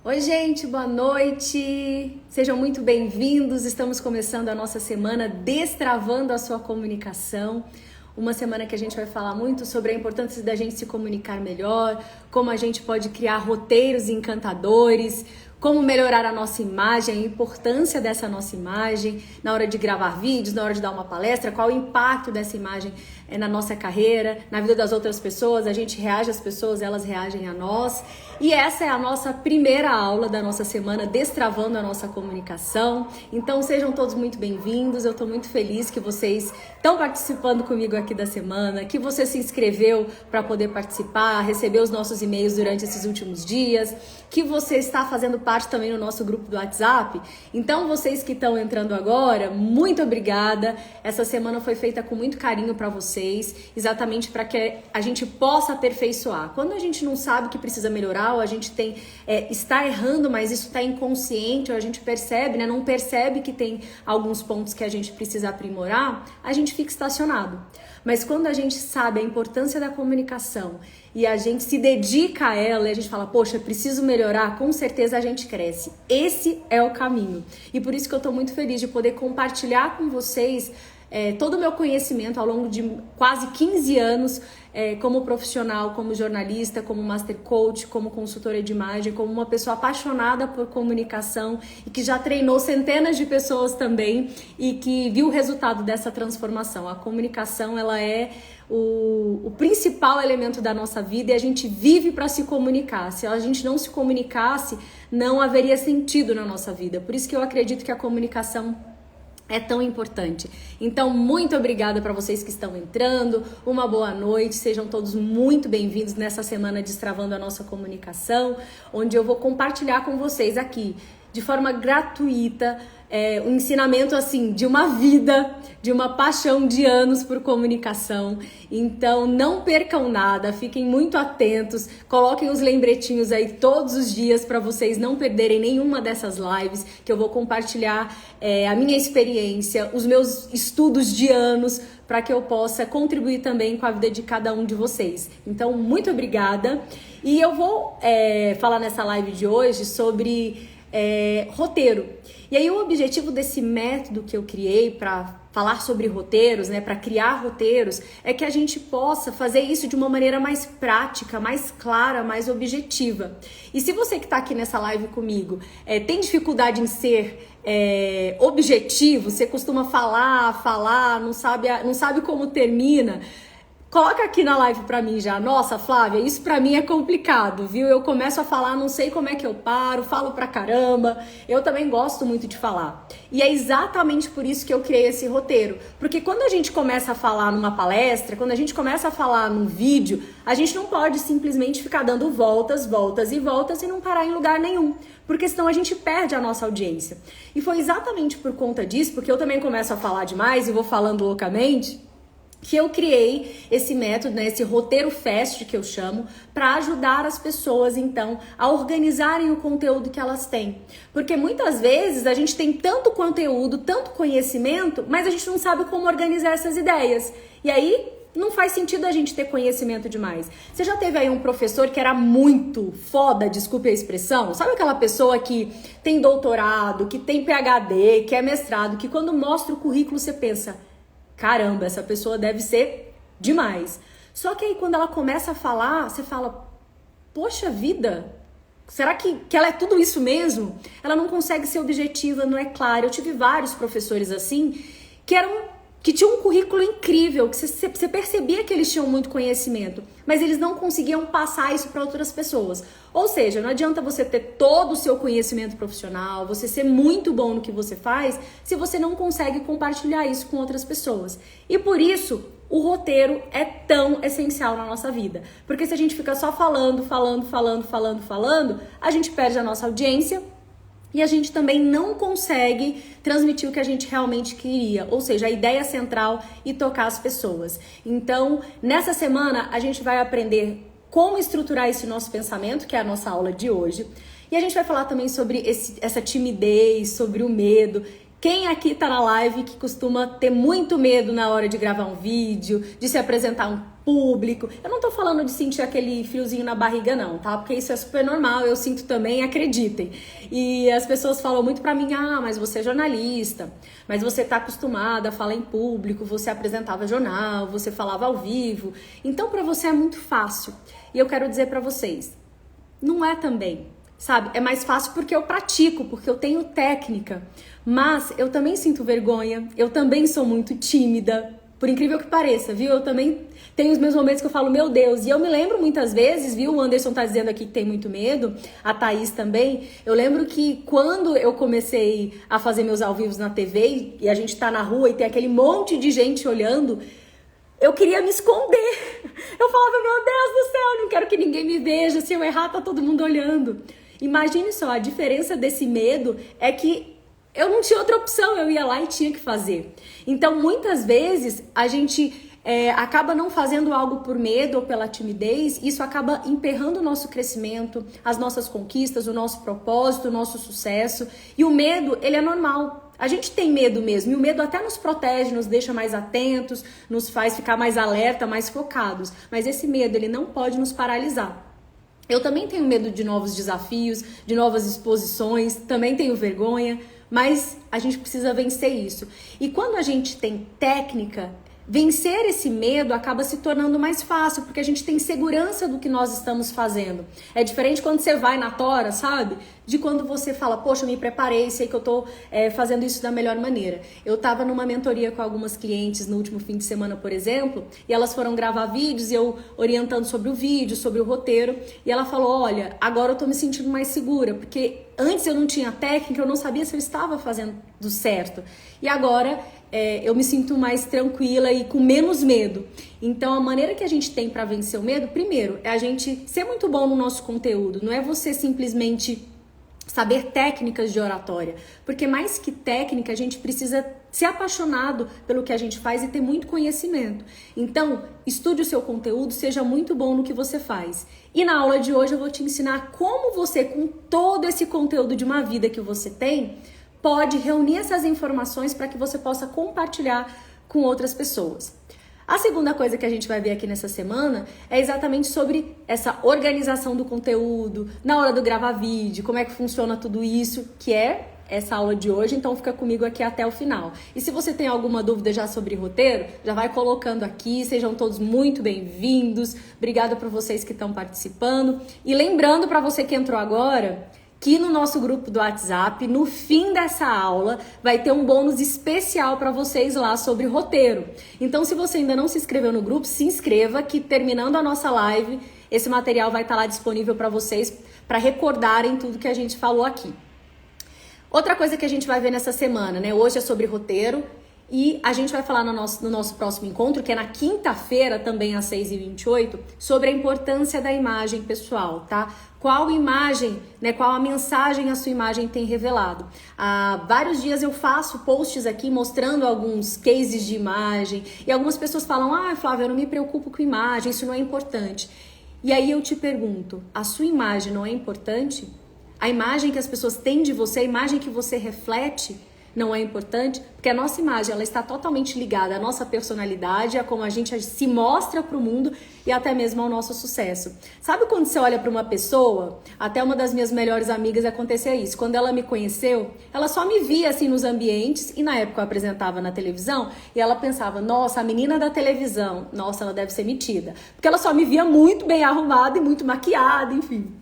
Oi, gente, boa noite. Sejam muito bem-vindos. Estamos começando a nossa semana Destravando a Sua Comunicação. Uma semana que a gente vai falar muito sobre a importância da gente se comunicar melhor, como a gente pode criar roteiros encantadores, como melhorar a nossa imagem, a importância dessa nossa imagem na hora de gravar vídeos, na hora de dar uma palestra, qual o impacto dessa imagem na nossa carreira, na vida das outras pessoas. A gente reage às pessoas, elas reagem a nós. E essa é a nossa primeira aula da nossa semana Destravando a Nossa Comunicação. Então sejam todos muito bem-vindos. Eu estou muito feliz que vocês estão participando comigo aqui da semana, que você se inscreveu para poder participar, receber os nossos e-mails durante esses últimos dias, que você está fazendo parte também no nosso grupo do WhatsApp. Então vocês que estão entrando agora, muito obrigada. Essa semana foi feita com muito carinho para vocês, exatamente para que a gente possa aperfeiçoar. Quando a gente não sabe que precisa melhorar, ou a gente está errando, mas isso está inconsciente, ou a gente percebe, não percebe que tem alguns pontos que a gente precisa aprimorar, a gente fica estacionado. Mas quando a gente sabe a importância da comunicação e a gente se dedica a ela e a gente fala, poxa, preciso melhorar, com certeza a gente cresce. Esse é o caminho. E por isso que eu estou muito feliz de poder compartilhar com vocês todo o meu conhecimento ao longo de quase 15 anos como profissional, como jornalista, como master coach, como consultora de imagem, como uma pessoa apaixonada por comunicação e que já treinou centenas de pessoas também e que viu o resultado dessa transformação. A comunicação, ela é o principal elemento da nossa vida e a gente vive para se comunicar. Se a gente não se comunicasse, não haveria sentido na nossa vida. Por isso que eu acredito que a comunicação é tão importante. Então, muito obrigada para vocês que estão entrando. Uma boa noite. Sejam todos muito bem-vindos nessa semana Destravando a Nossa Comunicação, onde eu vou compartilhar com vocês aqui, de forma gratuita, um ensinamento assim de uma vida, de uma paixão de anos por comunicação. Então não percam nada, fiquem muito atentos, coloquem os lembretinhos aí todos os dias para vocês não perderem nenhuma dessas lives, que eu vou compartilhar a minha experiência, os meus estudos de anos, para que eu possa contribuir também com a vida de cada um de vocês. Então, muito obrigada. E eu vou falar nessa live de hoje sobre roteiro. E aí o objetivo desse método que eu criei para falar sobre roteiros, para criar roteiros, é que a gente possa fazer isso de uma maneira mais prática, mais clara, mais objetiva. E se você que está aqui nessa live comigo tem dificuldade em ser objetivo, você costuma falar, não sabe como termina, coloca aqui na live pra mim já. Nossa, Flávia, isso pra mim é complicado, viu? Eu começo a falar, não sei como é que eu paro, falo pra caramba. Eu também gosto muito de falar. E é exatamente por isso que eu criei esse roteiro. Porque quando a gente começa a falar numa palestra, quando a gente começa a falar num vídeo, a gente não pode simplesmente ficar dando voltas e não parar em lugar nenhum. Porque senão a gente perde a nossa audiência. E foi exatamente por conta disso, porque eu também começo a falar demais e vou falando loucamente, que eu criei esse método, esse roteiro fast que eu chamo, para ajudar as pessoas, então, a organizarem o conteúdo que elas têm. Porque muitas vezes a gente tem tanto conteúdo, tanto conhecimento, mas a gente não sabe como organizar essas ideias. E aí não faz sentido a gente ter conhecimento demais. Você já teve aí um professor que era muito foda, desculpe a expressão? Sabe aquela pessoa que tem doutorado, que tem PhD, que é mestrado, que quando mostra o currículo você pensa, caramba, essa pessoa deve ser demais. Só que aí quando ela começa a falar, você fala, poxa vida, será que ela é tudo isso mesmo? Ela não consegue ser objetiva, não é clara. Eu tive vários professores assim, que tinham um currículo incrível, que você percebia que eles tinham muito conhecimento, mas eles não conseguiam passar isso para outras pessoas. Ou seja, não adianta você ter todo o seu conhecimento profissional, você ser muito bom no que você faz, se você não consegue compartilhar isso com outras pessoas. E por isso, o roteiro é tão essencial na nossa vida. Porque se a gente fica só falando, a gente perde a nossa audiência, e a gente também não consegue transmitir o que a gente realmente queria, ou seja, a ideia central e tocar as pessoas. Então, nessa semana, a gente vai aprender como estruturar esse nosso pensamento, que é a nossa aula de hoje. E a gente vai falar também sobre essa timidez, sobre o medo, Quem aqui tá na live que costuma ter muito medo na hora de gravar um vídeo, de se apresentar a um público? Eu não tô falando de sentir aquele friozinho na barriga não, tá? Porque isso é super normal, eu sinto também, acreditem. E as pessoas falam muito pra mim, mas você é jornalista, mas você tá acostumada a falar em público, você apresentava jornal, você falava ao vivo, então pra você é muito fácil. E eu quero dizer pra vocês, não é também, sabe? É mais fácil porque eu pratico, porque eu tenho técnica. Mas eu também sinto vergonha, eu também sou muito tímida, por incrível que pareça, viu? Eu também tenho os meus momentos que eu falo, meu Deus, e eu me lembro muitas vezes, viu? O Anderson tá dizendo aqui que tem muito medo, a Thaís também. Eu lembro que quando eu comecei a fazer meus ao vivos na TV e a gente tá na rua e tem aquele monte de gente olhando, eu queria me esconder. Eu falava, meu Deus do céu, não quero que ninguém me veja, se eu errar tá todo mundo olhando. Imagine só, a diferença desse medo é que eu não tinha outra opção, eu ia lá e tinha que fazer. Então, muitas vezes, a gente acaba não fazendo algo por medo ou pela timidez, isso acaba emperrando o nosso crescimento, as nossas conquistas, o nosso propósito, o nosso sucesso. E o medo, ele é normal. A gente tem medo mesmo, e o medo até nos protege, nos deixa mais atentos, nos faz ficar mais alerta, mais focados. Mas esse medo, ele não pode nos paralisar. Eu também tenho medo de novos desafios, de novas exposições, também tenho vergonha, mas a gente precisa vencer isso. E quando a gente tem técnica, vencer esse medo acaba se tornando mais fácil, porque a gente tem segurança do que nós estamos fazendo. É diferente quando você vai na tora, sabe? De quando você fala, poxa, eu me preparei, sei que eu tô fazendo isso da melhor maneira. Eu tava numa mentoria com algumas clientes no último fim de semana, por exemplo, e elas foram gravar vídeos e eu orientando sobre o vídeo, sobre o roteiro, e ela falou, olha, agora eu tô me sentindo mais segura, porque antes eu não tinha técnica, eu não sabia se eu estava fazendo do certo. E agora eu me sinto mais tranquila e com menos medo. Então a maneira que a gente tem para vencer o medo, primeiro, é a gente ser muito bom no nosso conteúdo. Não é você simplesmente saber técnicas de oratória, porque mais que técnica, a gente precisa ser apaixonado pelo que a gente faz e ter muito conhecimento. Então, estude o seu conteúdo, seja muito bom no que você faz. E na aula de hoje eu vou te ensinar como você, com todo esse conteúdo de uma vida que você tem, pode reunir essas informações para que você possa compartilhar com outras pessoas. A segunda coisa que a gente vai ver aqui nessa semana é exatamente sobre essa organização do conteúdo, na hora do gravar vídeo, como é que funciona tudo isso, que é essa aula de hoje, então fica comigo aqui até o final. E se você tem alguma dúvida já sobre roteiro, já vai colocando aqui, sejam todos muito bem-vindos, obrigada por vocês que estão participando. E lembrando para você que entrou agora, que no nosso grupo do WhatsApp, no fim dessa aula, vai ter um bônus especial para vocês lá sobre roteiro. Então, se você ainda não se inscreveu no grupo, se inscreva, que terminando a nossa live, esse material vai estar lá disponível para vocês, para recordarem tudo que a gente falou aqui. Outra coisa que a gente vai ver nessa semana, né? Hoje é sobre roteiro. E a gente vai falar no nosso próximo encontro, que é na quinta-feira, também às 6h28, sobre a importância da imagem pessoal, tá? Qual imagem, né, qual a mensagem a sua imagem tem revelado. Há vários dias eu faço posts aqui mostrando alguns cases de imagem e algumas pessoas falam, Flávia, eu não me preocupo com imagem, isso não é importante. E aí eu te pergunto, a sua imagem não é importante? A imagem que as pessoas têm de você, a imagem que você reflete, não é importante, porque a nossa imagem ela está totalmente ligada à nossa personalidade, a como a gente se mostra para o mundo e até mesmo ao nosso sucesso. Sabe quando você olha para uma pessoa? Até uma das minhas melhores amigas acontecia isso. Quando ela me conheceu, ela só me via assim nos ambientes e na época eu apresentava na televisão e ela pensava, nossa, a menina da televisão, nossa, ela deve ser metida. Porque ela só me via muito bem arrumada e muito maquiada, enfim.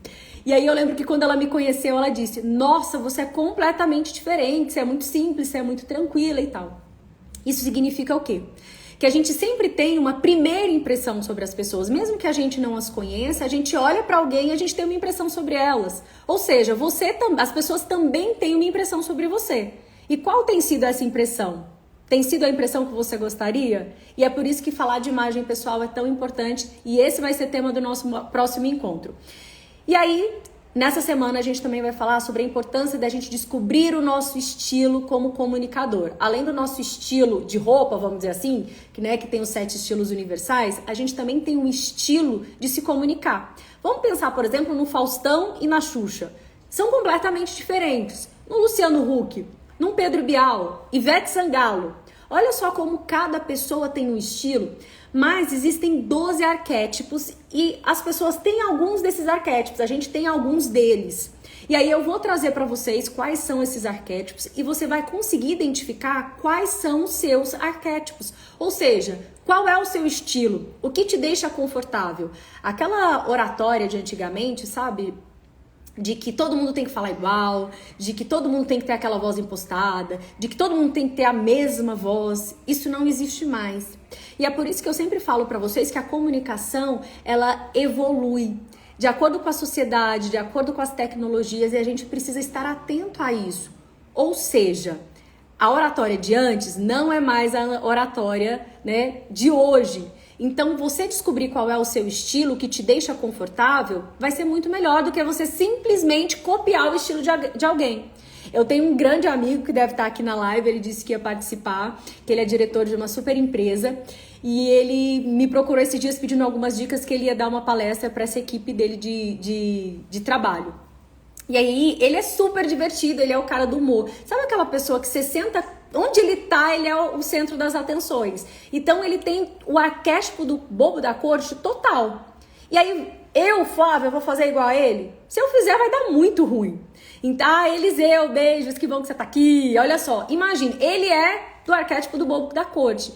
E aí eu lembro que quando ela me conheceu, ela disse, nossa, você é completamente diferente, você é muito simples, você é muito tranquila e tal. Isso significa o quê? Que a gente sempre tem uma primeira impressão sobre as pessoas, mesmo que a gente não as conheça, a gente olha para alguém e a gente tem uma impressão sobre elas. Ou seja, as pessoas também têm uma impressão sobre você. E qual tem sido essa impressão? Tem sido a impressão que você gostaria? E é por isso que falar de imagem pessoal é tão importante e esse vai ser tema do nosso próximo encontro. E aí, nessa semana a gente também vai falar sobre a importância da gente descobrir o nosso estilo como comunicador. Além do nosso estilo de roupa, vamos dizer assim, que tem os 7 estilos universais, a gente também tem um estilo de se comunicar. Vamos pensar, por exemplo, no Faustão e na Xuxa. São completamente diferentes. No Luciano Huck, num Pedro Bial, Ivete Sangalo. Olha só como cada pessoa tem um estilo, mas existem 12 arquétipos e as pessoas têm alguns desses arquétipos, a gente tem alguns deles. E aí eu vou trazer para vocês quais são esses arquétipos e você vai conseguir identificar quais são os seus arquétipos. Ou seja, qual é o seu estilo, o que te deixa confortável. Aquela oratória de antigamente, sabe? De que todo mundo tem que falar igual, de que todo mundo tem que ter aquela voz impostada, de que todo mundo tem que ter a mesma voz. Isso não existe mais. E é por isso que eu sempre falo para vocês que a comunicação, ela evolui de acordo com a sociedade, de acordo com as tecnologias, e a gente precisa estar atento a isso. Ou seja, a oratória de antes não é mais a oratória, né, de hoje. Então, você descobrir qual é o seu estilo que te deixa confortável vai ser muito melhor do que você simplesmente copiar o estilo de alguém. Eu tenho um grande amigo que deve estar aqui na live, ele disse que ia participar, que ele é diretor de uma super empresa e ele me procurou esses dias pedindo algumas dicas que ele ia dar uma palestra para essa equipe dele de trabalho. E aí, ele é super divertido, ele é o cara do humor. Sabe aquela pessoa que você senta, onde ele tá, ele é o centro das atenções. Então, ele tem o arquétipo do bobo da corte total. E aí, Flávia, vou fazer igual a ele? Se eu fizer, vai dar muito ruim. Então, Eliseu, beijos, que bom que você tá aqui. Olha só, imagine, ele é do arquétipo do bobo da corte.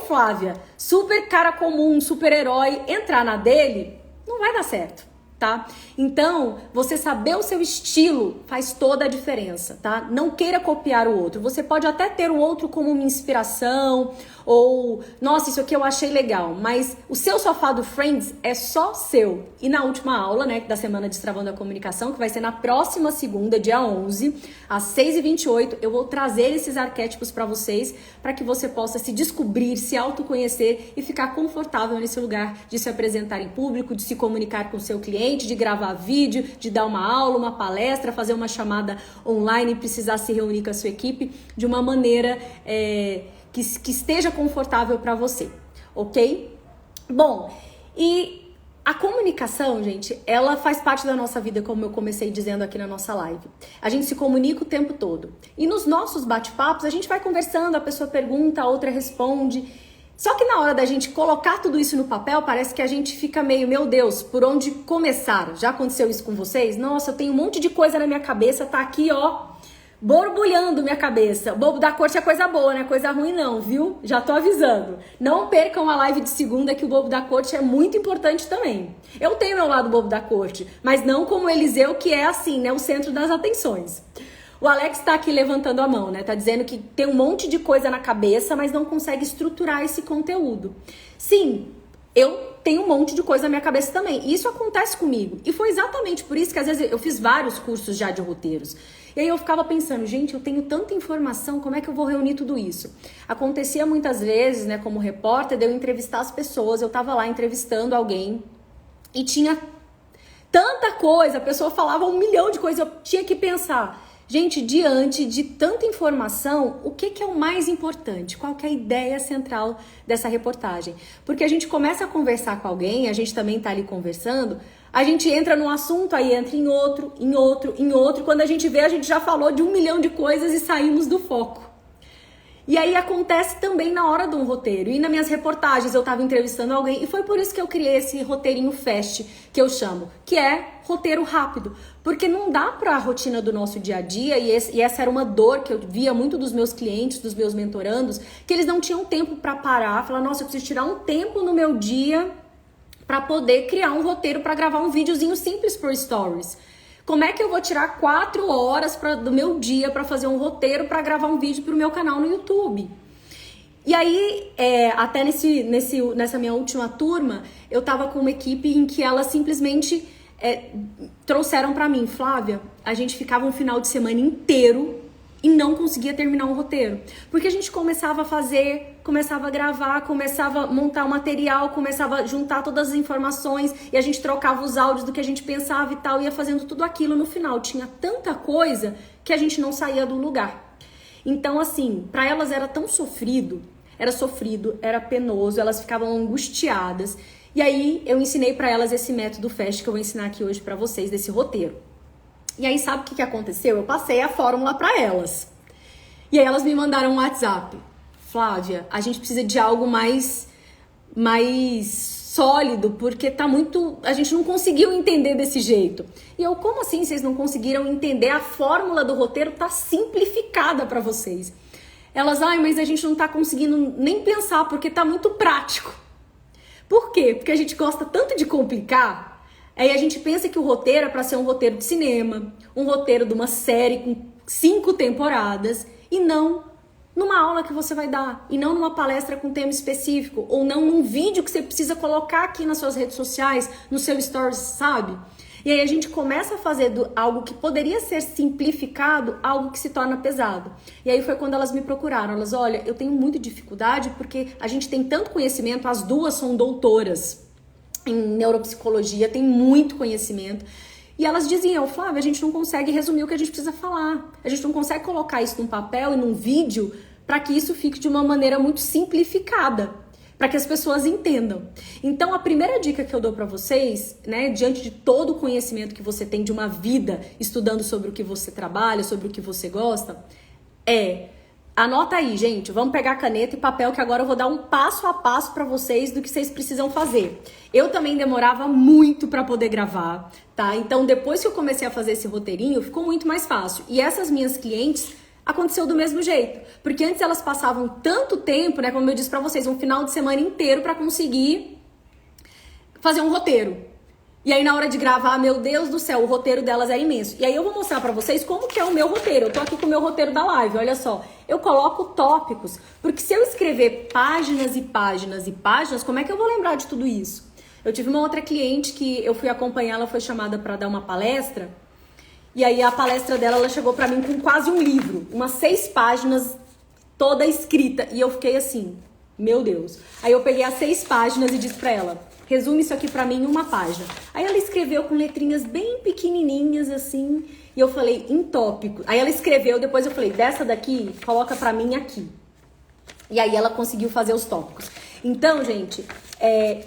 Flávia, super cara comum, super herói, entrar na dele, não vai dar certo. Tá? Então, você saber o seu estilo faz toda a diferença, tá? Não queira copiar o outro. Você pode até ter o outro como uma inspiração ou, nossa, isso aqui eu achei legal, mas o seu sofá do Friends é só seu. E na última aula, né, da semana Destravando a Comunicação, que vai ser na próxima segunda, dia 11, às 6h28, eu vou trazer esses arquétipos para vocês, para que você possa se descobrir, se autoconhecer e ficar confortável nesse lugar de se apresentar em público, de se comunicar com o seu cliente, de gravar vídeo, de dar uma aula, uma palestra, fazer uma chamada online e precisar se reunir com a sua equipe de uma maneira que esteja confortável para você, ok? Bom, e a comunicação, gente, ela faz parte da nossa vida, como eu comecei dizendo aqui na nossa live. A gente se comunica o tempo todo. E nos nossos bate-papos, a gente vai conversando, a pessoa pergunta, a outra responde. Só que na hora da gente colocar tudo isso no papel, parece que a gente fica meio, meu Deus, por onde começar? Já aconteceu isso com vocês? Nossa, eu tenho um monte de coisa na minha cabeça, tá aqui, ó, borbulhando minha cabeça. O bobo da corte é coisa boa, não é coisa ruim não, viu? Já tô avisando. Não percam a live de segunda, que o bobo da corte é muito importante também. Eu tenho meu lado bobo da corte, mas não como o Eliseu, que é assim, né, o centro das atenções. O Alex tá aqui levantando a mão, né? Tá dizendo que tem um monte de coisa na cabeça, mas não consegue estruturar esse conteúdo. Sim, eu tenho um monte de coisa na minha cabeça também. E isso acontece comigo. E foi exatamente por isso que às vezes eu fiz vários cursos já de roteiros. E aí eu ficava pensando, gente, eu tenho tanta informação, como é que eu vou reunir tudo isso? Acontecia muitas vezes, né, como repórter, de eu entrevistar as pessoas. Eu tava lá entrevistando alguém e tinha tanta coisa, a pessoa falava 1 milhão de coisas, eu tinha que pensar... Gente, diante de tanta informação, o que é o mais importante? Qual que é a ideia central dessa reportagem? Porque a gente começa a conversar com alguém, a gente também tá ali conversando, a gente entra num assunto, aí entra em outro, em outro, em outro. Quando a gente vê, a gente já falou de 1 milhão de coisas e saímos do foco. E aí acontece também na hora de um roteiro. E nas minhas reportagens eu estava entrevistando alguém e foi por isso que eu criei esse roteirinho fast, que eu chamo, que é roteiro rápido. Porque não dá para a rotina do nosso dia a dia, e essa era uma dor que eu via muito dos meus clientes, dos meus mentorandos, que eles não tinham tempo para parar, falar, nossa, eu preciso tirar um tempo no meu dia para poder criar um roteiro para gravar um videozinho simples por Stories. Como é que eu vou tirar 4 horas do meu dia para fazer um roteiro para gravar um vídeo para o meu canal no YouTube? E aí, até nessa minha última turma, eu tava com uma equipe em que elas simplesmente trouxeram para mim, Flávia, a gente ficava um final de semana inteiro e não conseguia terminar um roteiro. Porque a gente começava a fazer, começava a gravar, começava a montar o material, começava a juntar todas as informações e a gente trocava os áudios do que a gente pensava e tal, ia fazendo tudo aquilo. No final tinha tanta coisa que a gente não saía do lugar. Então assim, para elas era tão sofrido, era penoso, elas ficavam angustiadas. E aí eu ensinei para elas esse método FAST que eu vou ensinar aqui hoje para vocês, desse roteiro. E aí, sabe o que aconteceu? Eu passei a fórmula para elas. E aí elas me mandaram um WhatsApp. Flávia, a gente precisa de algo mais sólido, porque tá muito... A gente não conseguiu entender desse jeito. E eu, como assim vocês não conseguiram entender? A fórmula do roteiro tá simplificada para vocês. Elas, mas a gente não tá conseguindo nem pensar, porque tá muito prático. Por quê? Porque a gente gosta tanto de complicar, aí a gente pensa que o roteiro é para ser um roteiro de cinema, um roteiro de uma série com 5 temporadas, e não numa aula que você vai dar, e não numa palestra com tema específico, ou não num vídeo que você precisa colocar aqui nas suas redes sociais, no seu stories, sabe? E aí a gente começa a fazer algo que poderia ser simplificado, algo que se torna pesado. E aí foi quando elas me procuraram. Elas, olha, eu tenho muita dificuldade porque a gente tem tanto conhecimento, as duas são doutoras em neuropsicologia, tem muito conhecimento. E elas diziam, Flávia, a gente não consegue resumir o que a gente precisa falar. A gente não consegue colocar isso num papel e num vídeo para que isso fique de uma maneira muito simplificada, para que as pessoas entendam. Então, a primeira dica que eu dou para vocês, né, diante de todo o conhecimento que você tem de uma vida estudando sobre o que você trabalha, sobre o que você gosta, anota aí, gente, vamos pegar caneta e papel que agora eu vou dar um passo a passo para vocês do que vocês precisam fazer. Eu também demorava muito para poder gravar, tá? Então, depois que eu comecei a fazer esse roteirinho, ficou muito mais fácil. E essas minhas clientes aconteceu do mesmo jeito, porque antes elas passavam tanto tempo, né, como eu disse pra vocês, um final de semana inteiro pra conseguir fazer um roteiro. E aí na hora de gravar, meu Deus do céu, o roteiro delas é imenso. E aí eu vou mostrar pra vocês como que é o meu roteiro. Eu tô aqui com o meu roteiro da live, olha só. Eu coloco tópicos, porque se eu escrever páginas e páginas e páginas, como é que eu vou lembrar de tudo isso? Eu tive uma outra cliente que eu fui acompanhar, ela foi chamada pra dar uma palestra. E aí a palestra dela, ela chegou pra mim com quase um livro, umas 6 páginas, toda escrita. E eu fiquei assim, meu Deus. Aí eu peguei as 6 páginas e disse pra ela, resume isso aqui pra mim em uma página. Aí ela escreveu com letrinhas bem pequenininhas assim, e eu falei, em tópico. Aí ela escreveu, depois eu falei, dessa daqui, coloca pra mim aqui. E aí ela conseguiu fazer os tópicos. Então, gente,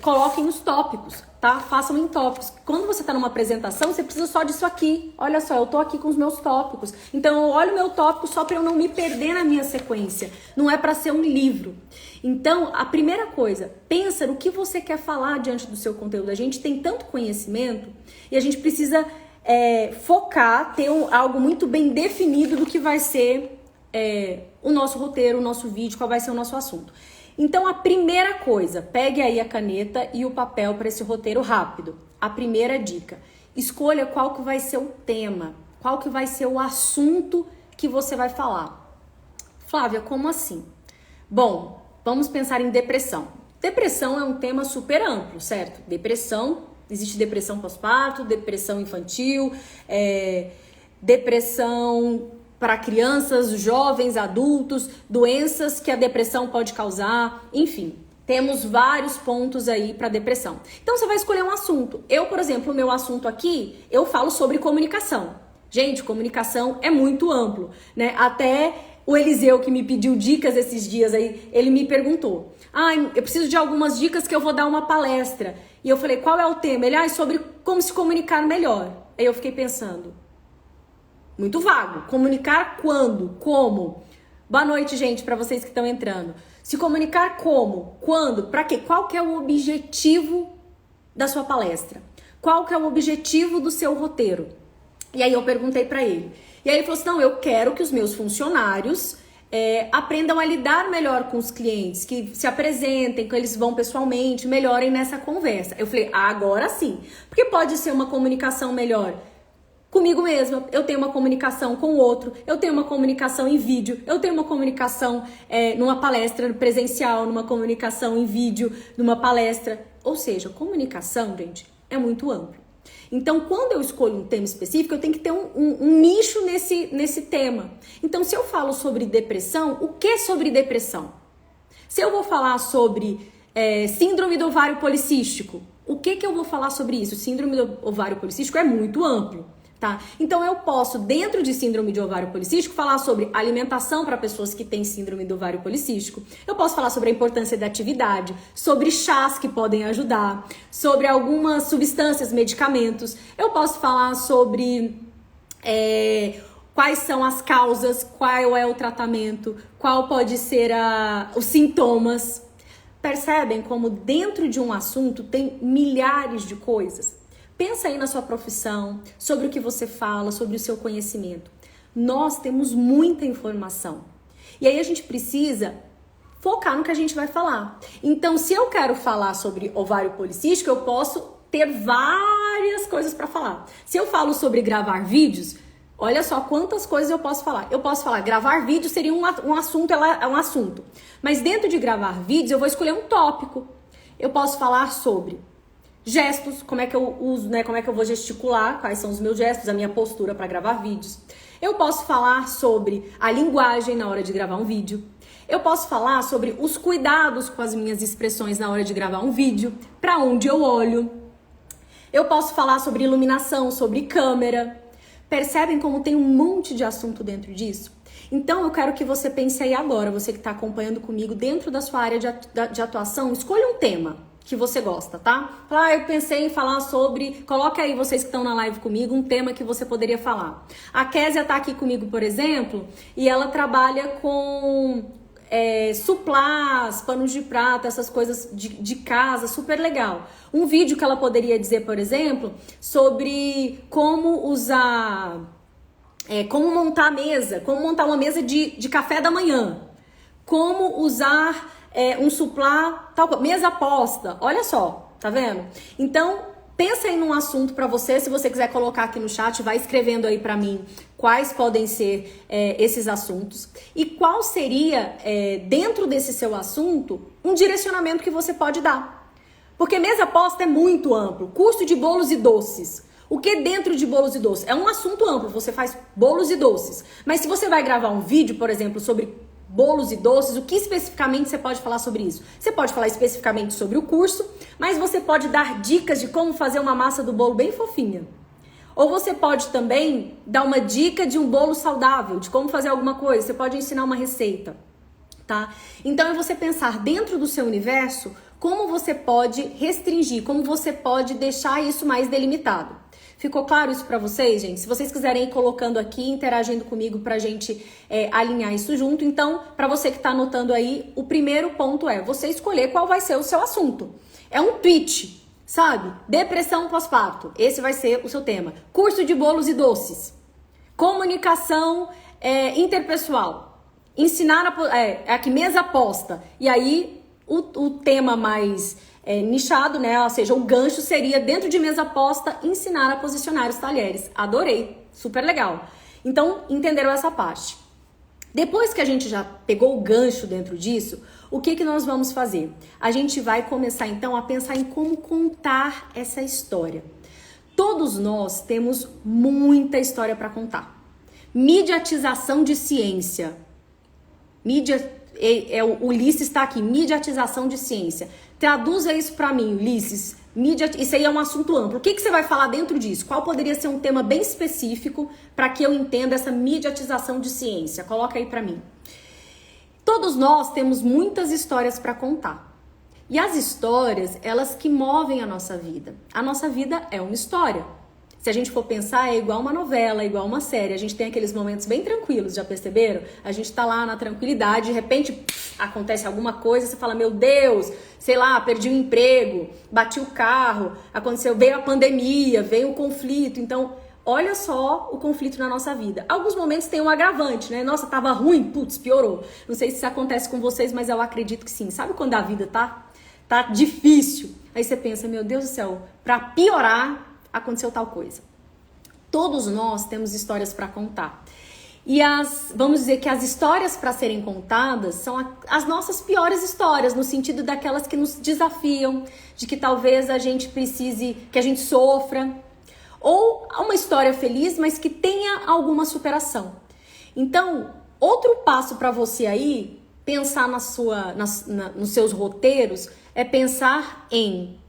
coloquem os tópicos, tá? Façam em tópicos. Quando você tá numa apresentação, você precisa só disso aqui. Olha só, eu tô aqui com os meus tópicos. Então, eu olho o meu tópico só pra eu não me perder na minha sequência. Não é pra ser um livro. Então, a primeira coisa, pensa no que você quer falar diante do seu conteúdo. A gente tem tanto conhecimento e a gente precisa focar, ter algo muito bem definido do que vai ser o nosso roteiro, o nosso vídeo, qual vai ser o nosso assunto. Então, a primeira coisa, pegue aí a caneta e o papel para esse roteiro rápido. A primeira dica, escolha qual que vai ser o tema, qual que vai ser o assunto que você vai falar. Flávia, como assim? Bom, vamos pensar em depressão. Depressão é um tema super amplo, certo? Depressão, existe depressão pós-parto, depressão infantil, depressão para crianças, jovens, adultos, doenças que a depressão pode causar, enfim, temos vários pontos aí para depressão. Então você vai escolher um assunto. Eu, por exemplo, o meu assunto aqui, eu falo sobre comunicação. Gente, comunicação é muito amplo, né? Até o Eliseu, que me pediu dicas esses dias aí, ele me perguntou, eu preciso de algumas dicas que eu vou dar uma palestra. E eu falei, qual é o tema? Ele, sobre como se comunicar melhor. Aí eu fiquei pensando, muito vago. Comunicar quando? Como? Boa noite, gente, para vocês que estão entrando. Se comunicar como? Quando? Para quê? Qual que é o objetivo da sua palestra? Qual que é o objetivo do seu roteiro? E aí eu perguntei para ele. E aí ele falou assim, não, eu quero que os meus funcionários aprendam a lidar melhor com os clientes, que se apresentem, que eles vão pessoalmente, melhorem nessa conversa. Eu falei, agora sim. Porque pode ser uma comunicação melhor comigo mesma, eu tenho uma comunicação com o outro, eu tenho uma comunicação em vídeo, eu tenho uma comunicação numa palestra presencial, numa comunicação em vídeo, numa palestra. Ou seja, comunicação, gente, é muito amplo. Então, quando eu escolho um tema específico, eu tenho que ter um nicho nesse tema. Então, se eu falo sobre depressão, o que é sobre depressão? Se eu vou falar sobre síndrome do ovário policístico, o que eu vou falar sobre isso? Síndrome do ovário policístico é muito amplo. Tá? Então eu posso, dentro de síndrome de ovário policístico, falar sobre alimentação para pessoas que têm síndrome do ovário policístico. Eu posso falar sobre a importância da atividade, sobre chás que podem ajudar, sobre algumas substâncias, medicamentos. Eu posso falar sobre quais são as causas, qual é o tratamento, qual pode ser os sintomas. Percebem como dentro de um assunto tem milhares de coisas? Pensa aí na sua profissão, sobre o que você fala, sobre o seu conhecimento. Nós temos muita informação. E aí a gente precisa focar no que a gente vai falar. Então, se eu quero falar sobre ovário policístico, eu posso ter várias coisas para falar. Se eu falo sobre gravar vídeos, olha só quantas coisas eu posso falar. Eu posso falar, gravar vídeo seria um assunto, é um assunto. Mas dentro de gravar vídeos, eu vou escolher um tópico. Eu posso falar sobre gestos, como é que eu uso, né? Como é que eu vou gesticular, quais são os meus gestos, a minha postura para gravar vídeos. Eu posso falar sobre a linguagem na hora de gravar um vídeo. Eu posso falar sobre os cuidados com as minhas expressões na hora de gravar um vídeo, para onde eu olho. Eu posso falar sobre iluminação, sobre câmera. Percebem como tem um monte de assunto dentro disso? Então eu quero que você pense aí agora, você que está acompanhando comigo dentro da sua área de atuação, escolha um tema que você gosta, tá? Eu pensei em falar sobre, coloca aí vocês que estão na live comigo, um tema que você poderia falar. A Késia tá aqui comigo, por exemplo, e ela trabalha com suplás, panos de prata, essas coisas de casa, super legal. Um vídeo que ela poderia dizer, por exemplo, sobre como usar, como montar a mesa, como montar uma mesa de café da manhã, como usar um suplá, mesa posta, olha só, tá vendo? Então, pensa aí num assunto para você, se você quiser colocar aqui no chat, vai escrevendo aí para mim quais podem ser esses assuntos e qual seria, dentro desse seu assunto, um direcionamento que você pode dar. Porque mesa posta é muito amplo, curso de bolos e doces. O que dentro de bolos e doces? É um assunto amplo, você faz bolos e doces. Mas se você vai gravar um vídeo, por exemplo, sobre bolos e doces, o que especificamente você pode falar sobre isso? Você pode falar especificamente sobre o curso, mas você pode dar dicas de como fazer uma massa do bolo bem fofinha. Ou você pode também dar uma dica de um bolo saudável, de como fazer alguma coisa. Você pode ensinar uma receita, tá? Então é você pensar dentro do seu universo como você pode restringir, como você pode deixar isso mais delimitado. Ficou claro isso pra vocês, gente? Se vocês quiserem ir colocando aqui, interagindo comigo pra gente alinhar isso junto. Então, pra você que tá anotando aí, o primeiro ponto é você escolher qual vai ser o seu assunto. É um tweet, sabe? Depressão pós-parto. Esse vai ser o seu tema. Curso de bolos e doces. Comunicação interpessoal. Ensinar aqui, mesa posta. E aí, o tema mais nichado, né? Ou seja, o gancho seria, dentro de mesa posta, ensinar a posicionar os talheres. Adorei, super legal. Então, entenderam essa parte. Depois que a gente já pegou o gancho dentro disso, o que nós vamos fazer? A gente vai começar, então, a pensar em como contar essa história. Todos nós temos muita história para contar. Mediatização de ciência. O Ulisses está aqui, mediatização de ciência. Traduza isso para mim, Ulisses. Isso aí é um assunto amplo. O que você vai falar dentro disso? Qual poderia ser um tema bem específico para que eu entenda essa mediatização de ciência? Coloca aí para mim. Todos nós temos muitas histórias para contar. E as histórias, elas que movem a nossa vida. A nossa vida é uma história. Se a gente for pensar, é igual uma novela, é igual uma série. A gente tem aqueles momentos bem tranquilos, já perceberam? A gente tá lá na tranquilidade, de repente acontece alguma coisa, você fala, meu Deus, sei lá, perdi o emprego, bati o carro, veio a pandemia, veio o conflito. Então, olha só o conflito na nossa vida. Alguns momentos tem um agravante, né? Nossa, tava ruim, putz, piorou. Não sei se isso acontece com vocês, mas eu acredito que sim. Sabe quando a vida tá difícil? Aí você pensa, meu Deus do céu, pra piorar, aconteceu tal coisa. Todos nós temos histórias para contar. E vamos dizer que as histórias para serem contadas são as nossas piores histórias, no sentido daquelas que nos desafiam, de que talvez a gente precise, que a gente sofra. Ou uma história feliz, mas que tenha alguma superação. Então, outro passo para você aí, pensar nos seus roteiros, é pensar em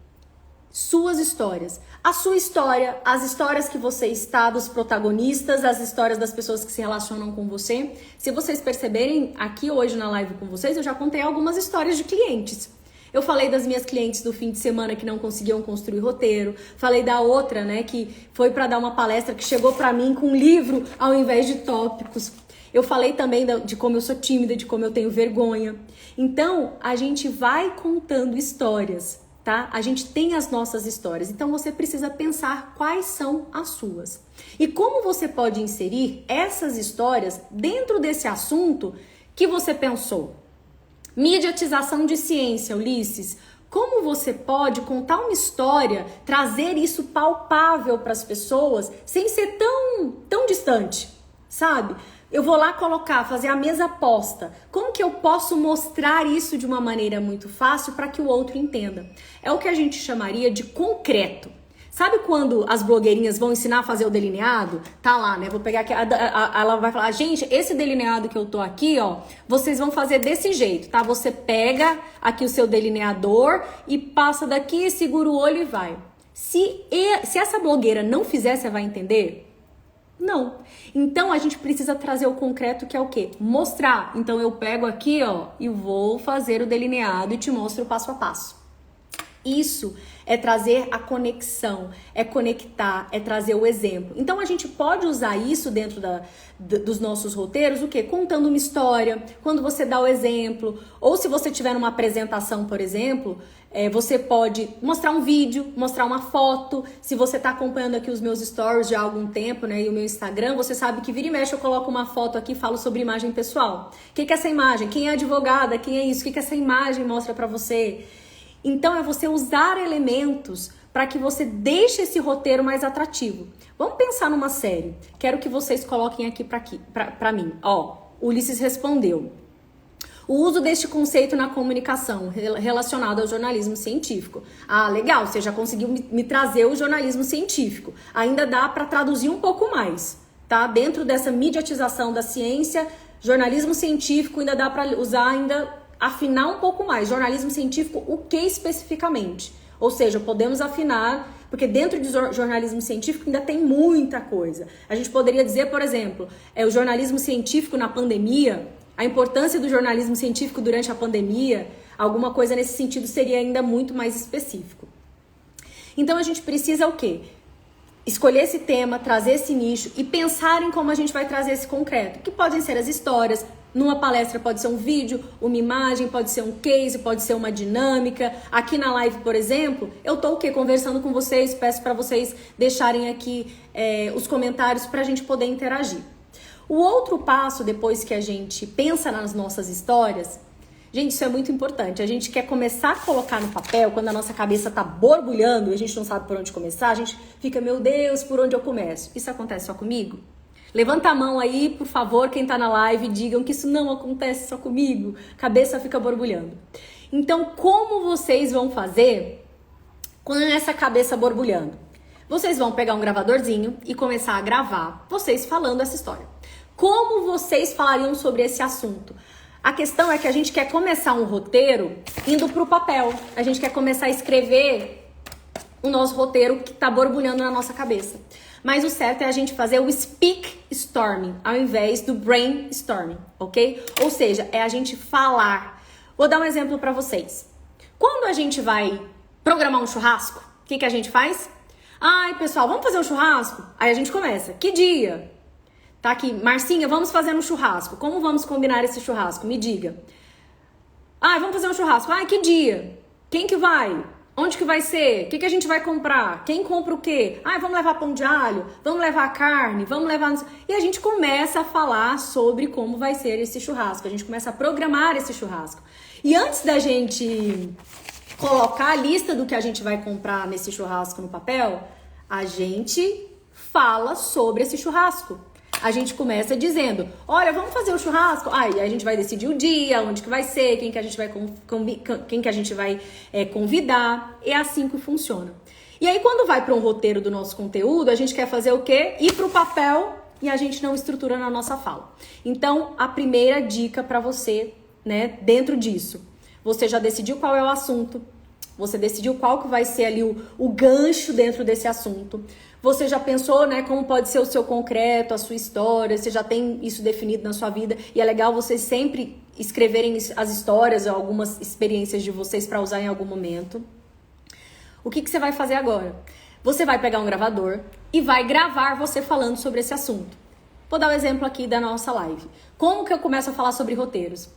suas histórias. A sua história, as histórias que você está, dos protagonistas, as histórias das pessoas que se relacionam com você. Se vocês perceberem, aqui hoje na live com vocês, eu já contei algumas histórias de clientes. Eu falei das minhas clientes do fim de semana que não conseguiam construir roteiro. Falei da outra, né, que foi para dar uma palestra, que chegou para mim com um livro ao invés de tópicos. Eu falei também de como eu sou tímida, de como eu tenho vergonha. Então, a gente vai contando histórias, tá? A gente tem as nossas histórias. Então, você precisa pensar quais são as suas. E como você pode inserir essas histórias dentro desse assunto que você pensou. Mediatização de ciência, Ulisses. Como você pode contar uma história, trazer isso palpável para as pessoas sem ser tão distante, sabe? Eu vou lá fazer a mesa posta. Como que eu posso mostrar isso de uma maneira muito fácil para que o outro entenda? É o que a gente chamaria de concreto. Sabe quando as blogueirinhas vão ensinar a fazer o delineado? Tá lá, né? Vou pegar aqui, ela vai falar, gente, esse delineado que eu tô aqui, ó, vocês vão fazer desse jeito, tá? Você pega aqui o seu delineador e passa daqui, segura o olho e vai. Se essa blogueira não fizer, você vai entender? Não. Então, a gente precisa trazer o concreto, que é o quê? Mostrar. Então, eu pego aqui, ó, e vou fazer o delineado e te mostro o passo a passo. Isso é trazer a conexão, é conectar, é trazer o exemplo. Então, a gente pode usar isso dentro dos nossos roteiros, o quê? Contando uma história, quando você dá o exemplo, ou se você tiver uma apresentação, por exemplo, você pode mostrar um vídeo, mostrar uma foto. Se você está acompanhando aqui os meus stories já há algum tempo, né, e o meu Instagram, você sabe que vira e mexe eu coloco uma foto aqui e falo sobre imagem pessoal. O que é essa imagem? Quem é advogada? Quem é isso? O que essa imagem mostra para você? Então, é você usar elementos para que você deixe esse roteiro mais atrativo. Vamos pensar numa série. Quero que vocês coloquem aqui para mim. Ó, Ulisses respondeu. O uso deste conceito na comunicação relacionado ao jornalismo científico. Ah, legal, você já conseguiu me trazer o jornalismo científico. Ainda dá para traduzir um pouco mais, tá? Dentro dessa mediatização da ciência, jornalismo científico ainda dá para usar afinar um pouco mais. Jornalismo científico, o que especificamente? Ou seja, podemos afinar, porque dentro de jornalismo científico ainda tem muita coisa. A gente poderia dizer, por exemplo, o jornalismo científico na pandemia, a importância do jornalismo científico durante a pandemia, alguma coisa nesse sentido seria ainda muito mais específico. Então, a gente precisa o quê? Escolher esse tema, trazer esse nicho e pensar em como a gente vai trazer esse concreto, que podem ser as histórias. Numa palestra pode ser um vídeo, uma imagem, pode ser um case, pode ser uma dinâmica. Aqui na live, por exemplo, eu tô o quê? Conversando com vocês, peço para vocês deixarem aqui os comentários para a gente poder interagir. O outro passo, depois que a gente pensa nas nossas histórias, gente, isso é muito importante. A gente quer começar a colocar no papel, quando a nossa cabeça tá borbulhando e a gente não sabe por onde começar, a gente fica, meu Deus, por onde eu começo? Isso acontece só comigo? Levanta a mão aí, por favor, quem tá na live, digam que isso não acontece só comigo. Cabeça fica borbulhando. Então, como vocês vão fazer com essa cabeça borbulhando? Vocês vão pegar um gravadorzinho e começar a gravar vocês falando essa história. Como vocês falariam sobre esse assunto? A questão é que a gente quer começar um roteiro indo pro papel. A gente quer começar a escrever o nosso roteiro que tá borbulhando na nossa cabeça. Mas o certo é a gente fazer o speak storming ao invés do brainstorming, ok? Ou seja, é a gente falar. Vou dar um exemplo para vocês. Quando a gente vai programar um churrasco, o que a gente faz? Ai, pessoal, vamos fazer um churrasco? Aí a gente começa. Que dia? Tá aqui, Marcinha, vamos fazer um churrasco. Como vamos combinar esse churrasco? Me diga. Ai, vamos fazer um churrasco. Ai, que dia? Quem que vai? Onde que vai ser? O que a gente vai comprar? Quem compra o quê? Ah, vamos levar pão de alho? Vamos levar carne? Vamos levar... E a gente começa a falar sobre como vai ser esse churrasco. A gente começa a programar esse churrasco. E antes da gente colocar a lista do que a gente vai comprar nesse churrasco no papel, a gente fala sobre esse churrasco. A gente começa dizendo, olha, vamos fazer o churrasco? Aí a gente vai decidir o dia, onde que vai ser, quem que a gente vai convidar. É assim que funciona. E aí, quando vai para um roteiro do nosso conteúdo, a gente quer fazer o quê? Ir para o papel e a gente não estrutura na nossa fala. Então, a primeira dica para você, né, dentro disso, você já decidiu qual é o assunto, Você decidiu qual que vai ser ali o gancho dentro desse assunto. Você já pensou, né, como pode ser o seu concreto, a sua história, você já tem isso definido na sua vida. E é legal vocês sempre escreverem as histórias ou algumas experiências de vocês para usar em algum momento. O que você vai fazer agora? Você vai pegar um gravador e vai gravar você falando sobre esse assunto. Vou dar um exemplo aqui da nossa live. Como que eu começo a falar sobre roteiros?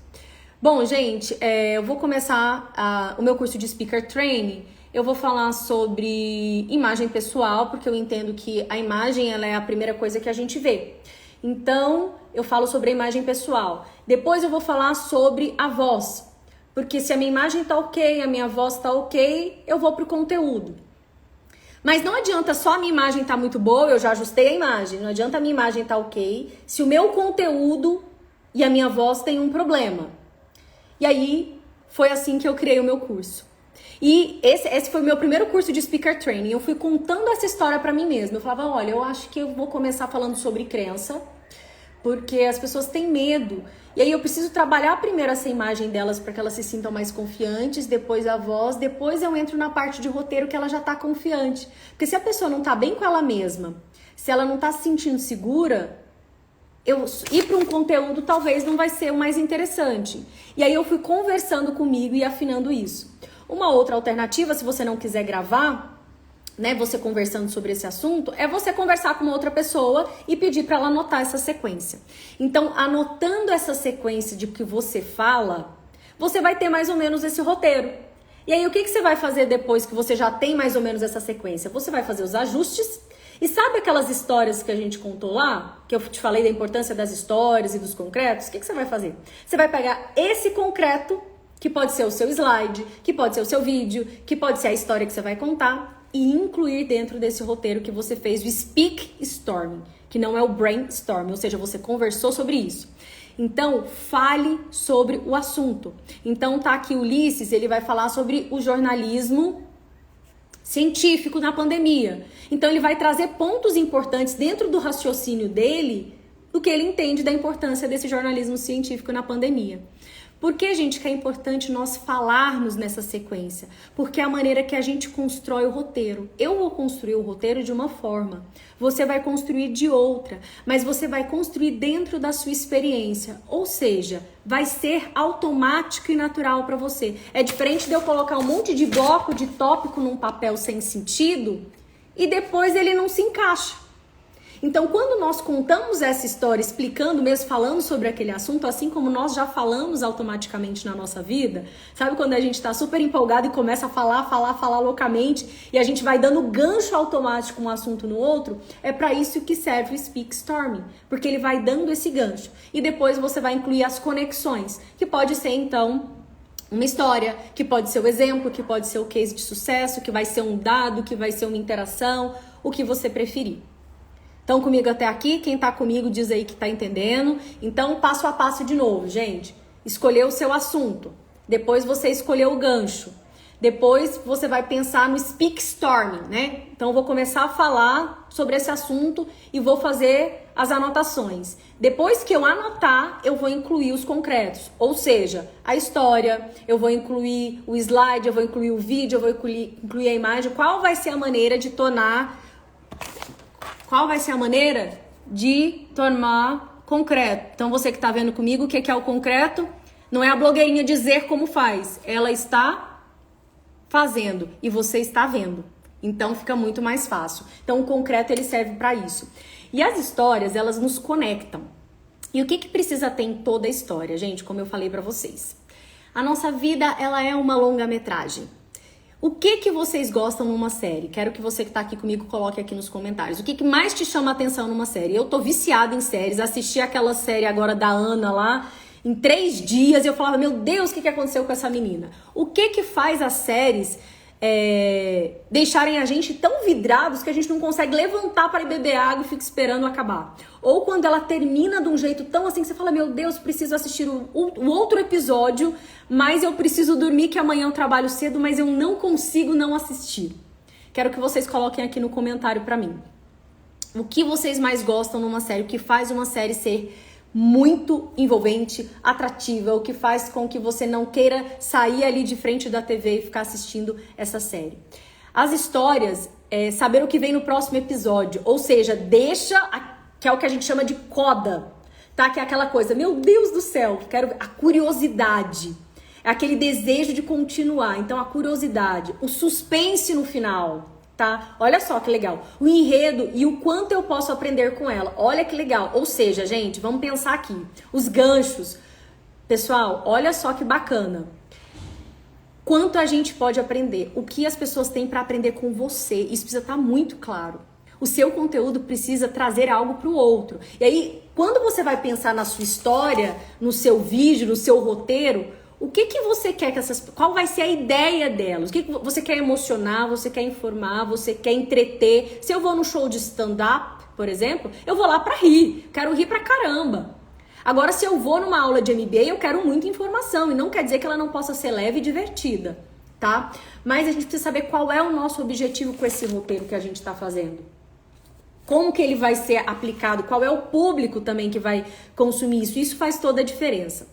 Bom, gente, eu vou começar o meu curso de Speaker Training. Eu vou falar sobre imagem pessoal, porque eu entendo que a imagem ela é a primeira coisa que a gente vê. Então, eu falo sobre a imagem pessoal. Depois eu vou falar sobre a voz, porque se a minha imagem tá ok, a minha voz tá ok, eu vou pro conteúdo. Mas não adianta só a minha imagem tá muito boa, eu já ajustei a imagem, não adianta a minha imagem tá ok, se o meu conteúdo e a minha voz tem um problema. E aí, foi assim que eu criei o meu curso. E esse foi o meu primeiro curso de Speaker Training. Eu fui contando essa história pra mim mesma. Eu falava, olha, eu acho que eu vou começar falando sobre crença, porque as pessoas têm medo. E aí eu preciso trabalhar primeiro essa imagem delas para que elas se sintam mais confiantes, depois a voz, depois eu entro na parte de roteiro que ela já tá confiante. Porque se a pessoa não tá bem com ela mesma, se ela não tá se sentindo segura, eu ir para um conteúdo talvez não vai ser o mais interessante. E aí eu fui conversando comigo e afinando isso. Uma outra alternativa, se você não quiser gravar, né, você conversando sobre esse assunto, é você conversar com uma outra pessoa e pedir para ela anotar essa sequência. Então, anotando essa sequência de que você fala, você vai ter mais ou menos esse roteiro. E aí, o que você vai fazer depois que você já tem mais ou menos essa sequência? Você vai fazer os ajustes. E sabe aquelas histórias que a gente contou lá? Que eu te falei da importância das histórias e dos concretos? O que você vai fazer? Você vai pegar esse concreto, que pode ser o seu slide, que pode ser o seu vídeo, que pode ser a história que você vai contar, e incluir dentro desse roteiro que você fez o Speak Storming, que não é o Brainstorming, ou seja, você conversou sobre isso. Então, fale sobre o assunto. Então, tá aqui o Ulisses, ele vai falar sobre o jornalismo científico na pandemia. Então, ele vai trazer pontos importantes dentro do raciocínio dele, do que ele entende da importância desse jornalismo científico na pandemia. Por que, gente, que é importante nós falarmos nessa sequência? Porque é a maneira que a gente constrói o roteiro. Eu vou construir o roteiro de uma forma, você vai construir de outra, mas você vai construir dentro da sua experiência. Ou seja, vai ser automático e natural para você. É diferente de eu colocar um monte de bloco de tópico num papel sem sentido e depois ele não se encaixa. Então, quando nós contamos essa história, explicando mesmo, falando sobre aquele assunto, assim como nós já falamos automaticamente na nossa vida, sabe quando a gente tá super empolgado e começa a falar loucamente e a gente vai dando gancho automático um assunto no outro? É para isso que serve o Speak Storming, porque ele vai dando esse gancho e depois você vai incluir as conexões, que pode ser então uma história, que pode ser o exemplo, que pode ser o case de sucesso, que vai ser um dado, que vai ser uma interação, o que você preferir. Estão comigo até aqui? Quem tá comigo diz aí que tá entendendo. Então, passo a passo de novo, gente. Escolher o seu assunto. Depois você escolheu o gancho. Depois você vai pensar no Speak Storming, né? Então, eu vou começar a falar sobre esse assunto e vou fazer as anotações. Depois que eu anotar, eu vou incluir os concretos. Ou seja, a história, eu vou incluir o slide, eu vou incluir o vídeo, eu vou incluir a imagem. Qual vai ser a maneira de tornar concreto? Então, você que está vendo comigo, o que é o concreto? Não é a blogueirinha dizer como faz. Ela está fazendo e você está vendo. Então, fica muito mais fácil. Então, o concreto, ele serve para isso. E as histórias, elas nos conectam. E o que precisa ter em toda a história, gente? Como eu falei para vocês. A nossa vida, ela é uma longa-metragem. O que vocês gostam numa série? Quero que você que tá aqui comigo coloque aqui nos comentários. O que mais te chama a atenção numa série? Eu tô viciada em séries. Assisti aquela série agora da Ana lá em 3 dias e eu falava, meu Deus, o que aconteceu com essa menina? O que faz as séries deixarem a gente tão vidrados que a gente não consegue levantar para ir beber água e fica esperando acabar? Ou quando ela termina de um jeito tão assim que você fala, meu Deus, preciso assistir o outro episódio, mas eu preciso dormir que amanhã eu trabalho cedo, mas eu não consigo não assistir. Quero que vocês coloquem aqui no comentário para mim. O que vocês mais gostam numa série? O que faz uma série ser muito envolvente, atrativa, o que faz com que você não queira sair ali de frente da TV e ficar assistindo essa série. As histórias, saber o que vem no próximo episódio, ou seja, que é o que a gente chama de coda, tá? Que é aquela coisa, meu Deus do céu, quero a curiosidade, é aquele desejo de continuar. Então a curiosidade, o suspense no final, tá? Olha só que legal, o enredo e o quanto eu posso aprender com ela, olha que legal. Ou seja, gente, vamos pensar aqui, os ganchos, pessoal, olha só que bacana. Quanto a gente pode aprender, o que as pessoas têm para aprender com você, isso precisa estar muito claro. O seu conteúdo precisa trazer algo para o outro. E aí, quando você vai pensar na sua história, no seu vídeo, no seu roteiro, o que você quer que qual vai ser a ideia delas? O que você quer emocionar, você quer informar, você quer entreter? Se eu vou num show de stand-up, por exemplo, eu vou lá para rir, quero rir pra caramba. Agora, se eu vou numa aula de MBA, eu quero muita informação, e não quer dizer que ela não possa ser leve e divertida, tá? Mas a gente precisa saber qual é o nosso objetivo com esse roteiro que a gente está fazendo. Como que ele vai ser aplicado, qual é o público também que vai consumir isso. Isso faz toda a diferença.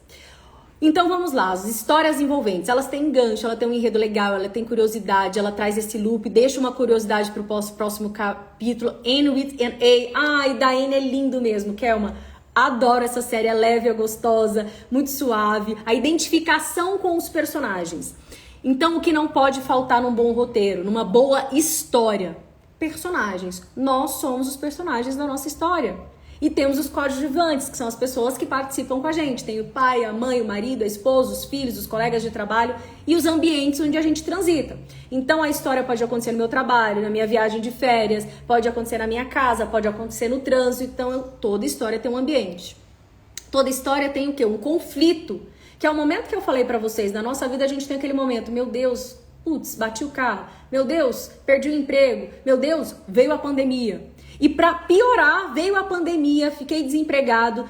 Então vamos lá, as histórias envolventes, elas têm gancho, ela tem um enredo legal, ela tem curiosidade, ela traz esse loop, deixa uma curiosidade para o próximo capítulo. Anne with an A. Ai, da Anne é lindo mesmo, Kelma. Adoro essa série, é leve, é gostosa, muito suave. A identificação com os personagens. Então, o que não pode faltar num bom roteiro, numa boa história? Personagens. Nós somos os personagens da nossa história. E temos os coadjuvantes, que são as pessoas que participam com a gente. Tem o pai, a mãe, o marido, a esposa, os filhos, os colegas de trabalho e os ambientes onde a gente transita. Então a história pode acontecer no meu trabalho, na minha viagem de férias, pode acontecer na minha casa, pode acontecer no trânsito. Então toda história tem um ambiente. Toda história tem o quê? Um conflito, que é o momento que eu falei pra vocês. Na nossa vida a gente tem aquele momento, meu Deus, putz, bati o carro. Meu Deus, perdi o emprego. Meu Deus, veio a pandemia. E para piorar, veio a pandemia, fiquei desempregado,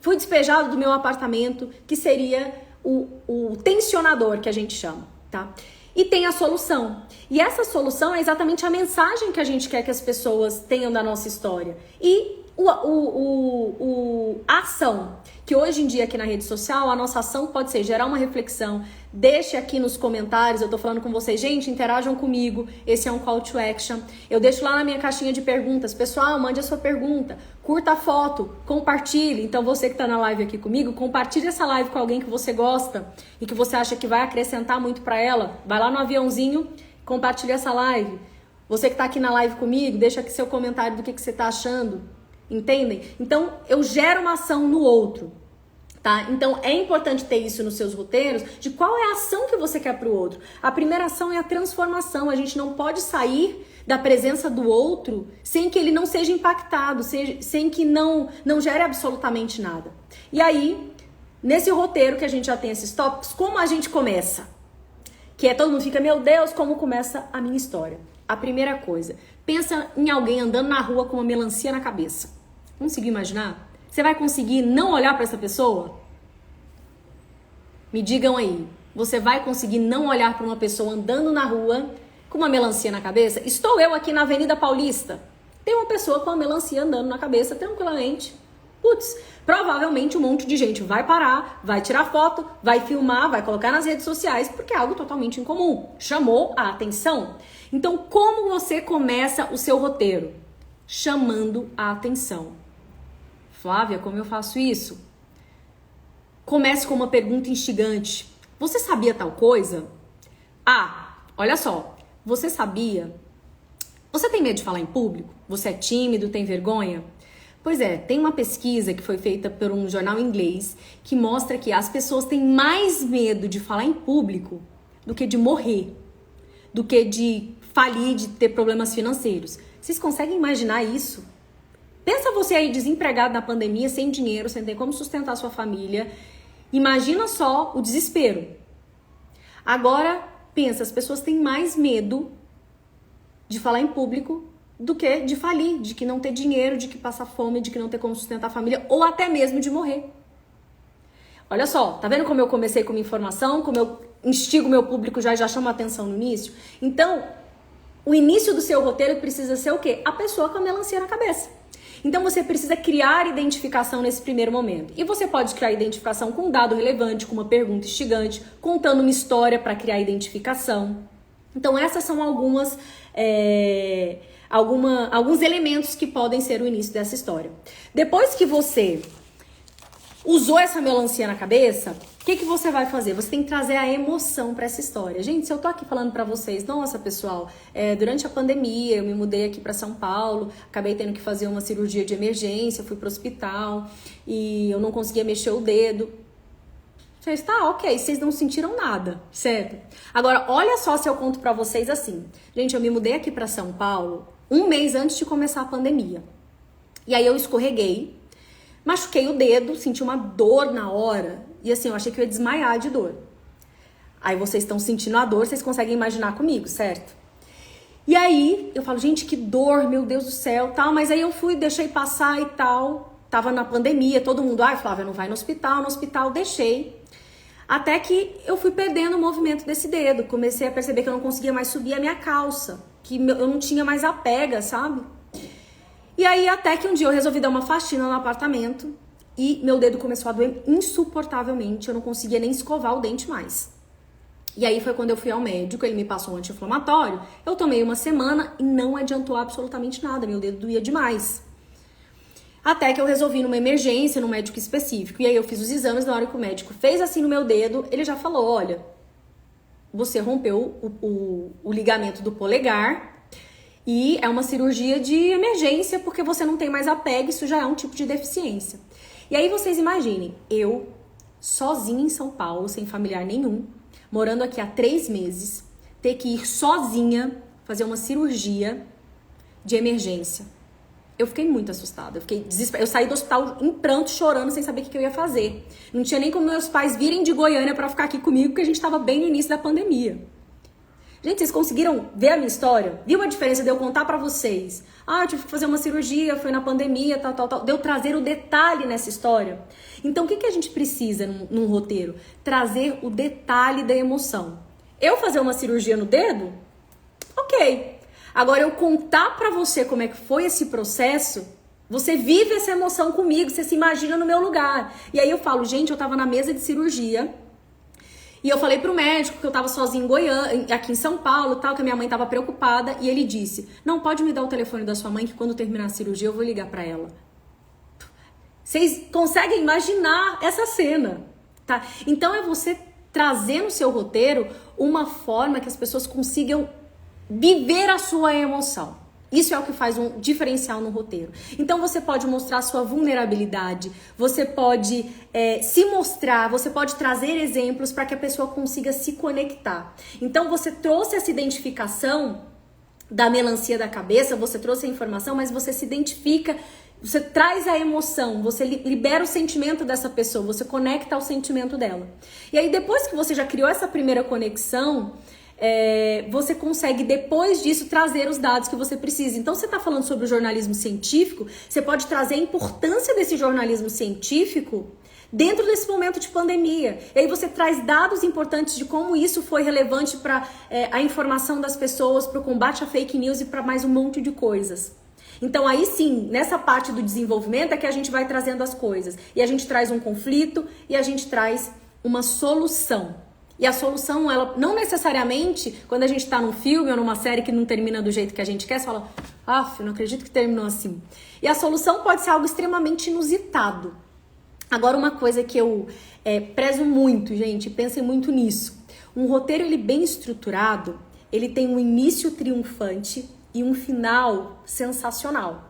fui despejado do meu apartamento, que seria o tensionador que a gente chama, tá? E tem a solução. E essa solução é exatamente a mensagem que a gente quer que as pessoas tenham da nossa história. E a ação, que hoje em dia aqui na rede social, a nossa ação pode ser gerar uma reflexão. Deixe aqui nos comentários, eu tô falando com vocês, gente, interajam comigo, esse é um call to action. Eu deixo lá na minha caixinha de perguntas, pessoal, mande a sua pergunta, curta a foto, compartilhe. Então você que tá na live aqui comigo, compartilhe essa live com alguém que você gosta e que você acha que vai acrescentar muito pra ela. Vai lá no aviãozinho, compartilhe essa live. Você que tá aqui na live comigo, deixa aqui seu comentário do que você tá achando. Entendem? Então, eu gero uma ação no outro, tá? Então, é importante ter isso nos seus roteiros, de qual é a ação que você quer pro outro. A primeira ação é a transformação. A gente não pode sair da presença do outro sem que ele não seja impactado, sem que não gere absolutamente nada. E aí, nesse roteiro que a gente já tem esses tópicos, como a gente começa? Que é, todo mundo fica, meu Deus, como começa a minha história? A primeira coisa, pensa em alguém andando na rua com uma melancia na cabeça. Conseguiu imaginar? Você vai conseguir não olhar para essa pessoa? Me digam aí. Você vai conseguir não olhar para uma pessoa andando na rua com uma melancia na cabeça? Estou eu aqui na Avenida Paulista. Tem uma pessoa com uma melancia andando na cabeça tranquilamente. Putz, provavelmente um monte de gente vai parar, vai tirar foto, vai filmar, vai colocar nas redes sociais, porque é algo totalmente incomum. Chamou a atenção. Então, como você começa o seu roteiro? Chamando a atenção. Flávia, como eu faço isso? Comece com uma pergunta instigante. Você sabia tal coisa? Ah, olha só. Você sabia? Você tem medo de falar em público? Você é tímido, tem vergonha? Pois é, tem uma pesquisa que foi feita por um jornal inglês que mostra que as pessoas têm mais medo de falar em público do que de morrer, do que de falir, de ter problemas financeiros. Vocês conseguem imaginar isso? Pensa você aí desempregado na pandemia, sem dinheiro, sem ter como sustentar sua família. Imagina só o desespero. Agora, pensa, as pessoas têm mais medo de falar em público do que de falir, de que não ter dinheiro, de que passar fome, de que não ter como sustentar a família, ou até mesmo de morrer. Olha só, tá vendo como eu comecei com uma informação, como eu instigo meu público já chamo a atenção no início? Então, o início do seu roteiro precisa ser o quê? A pessoa com a melancia na cabeça. Então você precisa criar identificação nesse primeiro momento. E você pode criar identificação com um dado relevante, com uma pergunta instigante, contando uma história para criar identificação. Então essas são alguns elementos que podem ser o início dessa história. Depois que você usou essa melancia na cabeça, o que você vai fazer? Você tem que trazer a emoção para essa história. Gente, se eu tô aqui falando para vocês, nossa, pessoal, durante a pandemia eu me mudei aqui para São Paulo, acabei tendo que fazer uma cirurgia de emergência, fui pro hospital e eu não conseguia mexer o dedo. Vocês, tá, ok, vocês não sentiram nada, certo? Agora, olha só se eu conto pra vocês assim. Gente, eu me mudei aqui pra São Paulo um mês antes de começar a pandemia. E aí eu escorreguei, machuquei o dedo, senti uma dor na hora. E assim, eu achei que eu ia desmaiar de dor. Aí vocês estão sentindo a dor, vocês conseguem imaginar comigo, certo? E aí, eu falo, gente, que dor, meu Deus do céu, tal. Mas aí eu fui, deixei passar e tal. Tava na pandemia, todo mundo, Flávia, não vai no hospital, deixei. Até que eu fui perdendo o movimento desse dedo. Comecei a perceber que eu não conseguia mais subir a minha calça. Que eu não tinha mais a pega, sabe? E aí até que um dia eu resolvi dar uma faxina no apartamento. E meu dedo começou a doer insuportavelmente. Eu não conseguia nem escovar o dente mais. E aí foi quando eu fui ao médico. Ele me passou um anti-inflamatório. Eu tomei uma semana e não adiantou absolutamente nada. Meu dedo doía demais. Até que eu resolvi numa emergência, num médico específico. E aí eu fiz os exames, na hora que o médico fez assim no meu dedo, ele já falou, olha, você rompeu o ligamento do polegar e é uma cirurgia de emergência porque você não tem mais a pega, isso já é um tipo de deficiência. E aí vocês imaginem, eu sozinha em São Paulo, sem familiar nenhum, morando aqui há 3 meses, ter que ir sozinha fazer uma cirurgia de emergência. Eu fiquei muito assustada, eu fiquei desesperada. Eu saí do hospital em pranto, chorando, sem saber o que eu ia fazer. Não tinha nem como meus pais virem de Goiânia pra ficar aqui comigo, porque a gente tava bem no início da pandemia. Gente, vocês conseguiram ver a minha história? Viu a diferença de eu contar pra vocês? Eu tive que fazer uma cirurgia, foi na pandemia, tal. De eu trazer o detalhe nessa história. Então, o que a gente precisa num roteiro? Trazer o detalhe da emoção. Eu fazer uma cirurgia no dedo? Ok. Agora, eu contar pra você como é que foi esse processo, você vive essa emoção comigo, você se imagina no meu lugar. E aí eu falo, gente, eu tava na mesa de cirurgia e eu falei pro médico que eu tava sozinha em Goiânia, aqui em São Paulo, tal, que a minha mãe tava preocupada. E ele disse, não, pode me dar o telefone da sua mãe que quando terminar a cirurgia eu vou ligar pra ela. Vocês conseguem imaginar essa cena, tá? Então é você trazer no seu roteiro uma forma que as pessoas consigam viver a sua emoção. Isso é o que faz um diferencial no roteiro. Então você pode mostrar sua vulnerabilidade, você pode se mostrar, você pode trazer exemplos para que a pessoa consiga se conectar. Então você trouxe essa identificação da melancia da cabeça, você trouxe a informação, mas você se identifica, você traz a emoção, você libera o sentimento dessa pessoa, você conecta ao sentimento dela. E aí depois que você já criou essa primeira conexão, você consegue, depois disso, trazer os dados que você precisa. Então, você está falando sobre o jornalismo científico, você pode trazer a importância desse jornalismo científico dentro desse momento de pandemia. E aí você traz dados importantes de como isso foi relevante para a informação das pessoas, para o combate à fake news e para mais um monte de coisas. Então, aí sim, nessa parte do desenvolvimento é que a gente vai trazendo as coisas. E a gente traz um conflito e a gente traz uma solução. E a solução, ela não necessariamente, quando a gente tá num filme ou numa série que não termina do jeito que a gente quer, você fala, não acredito que terminou assim. E a solução pode ser algo extremamente inusitado. Agora, uma coisa que eu prezo muito, gente, pensem muito nisso. Um roteiro, ele bem estruturado, ele tem um início triunfante e um final sensacional.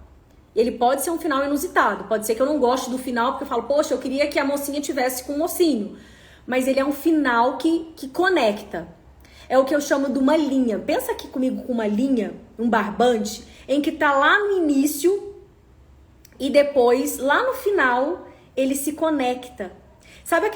Ele pode ser um final inusitado, pode ser que eu não goste do final, porque eu falo, poxa, eu queria que a mocinha tivesse com o mocinho. Mas ele é um final que conecta. É o que eu chamo de uma linha. Pensa aqui comigo com uma linha, um barbante, em que tá lá no início e depois, lá no final, ele se conecta. Sabe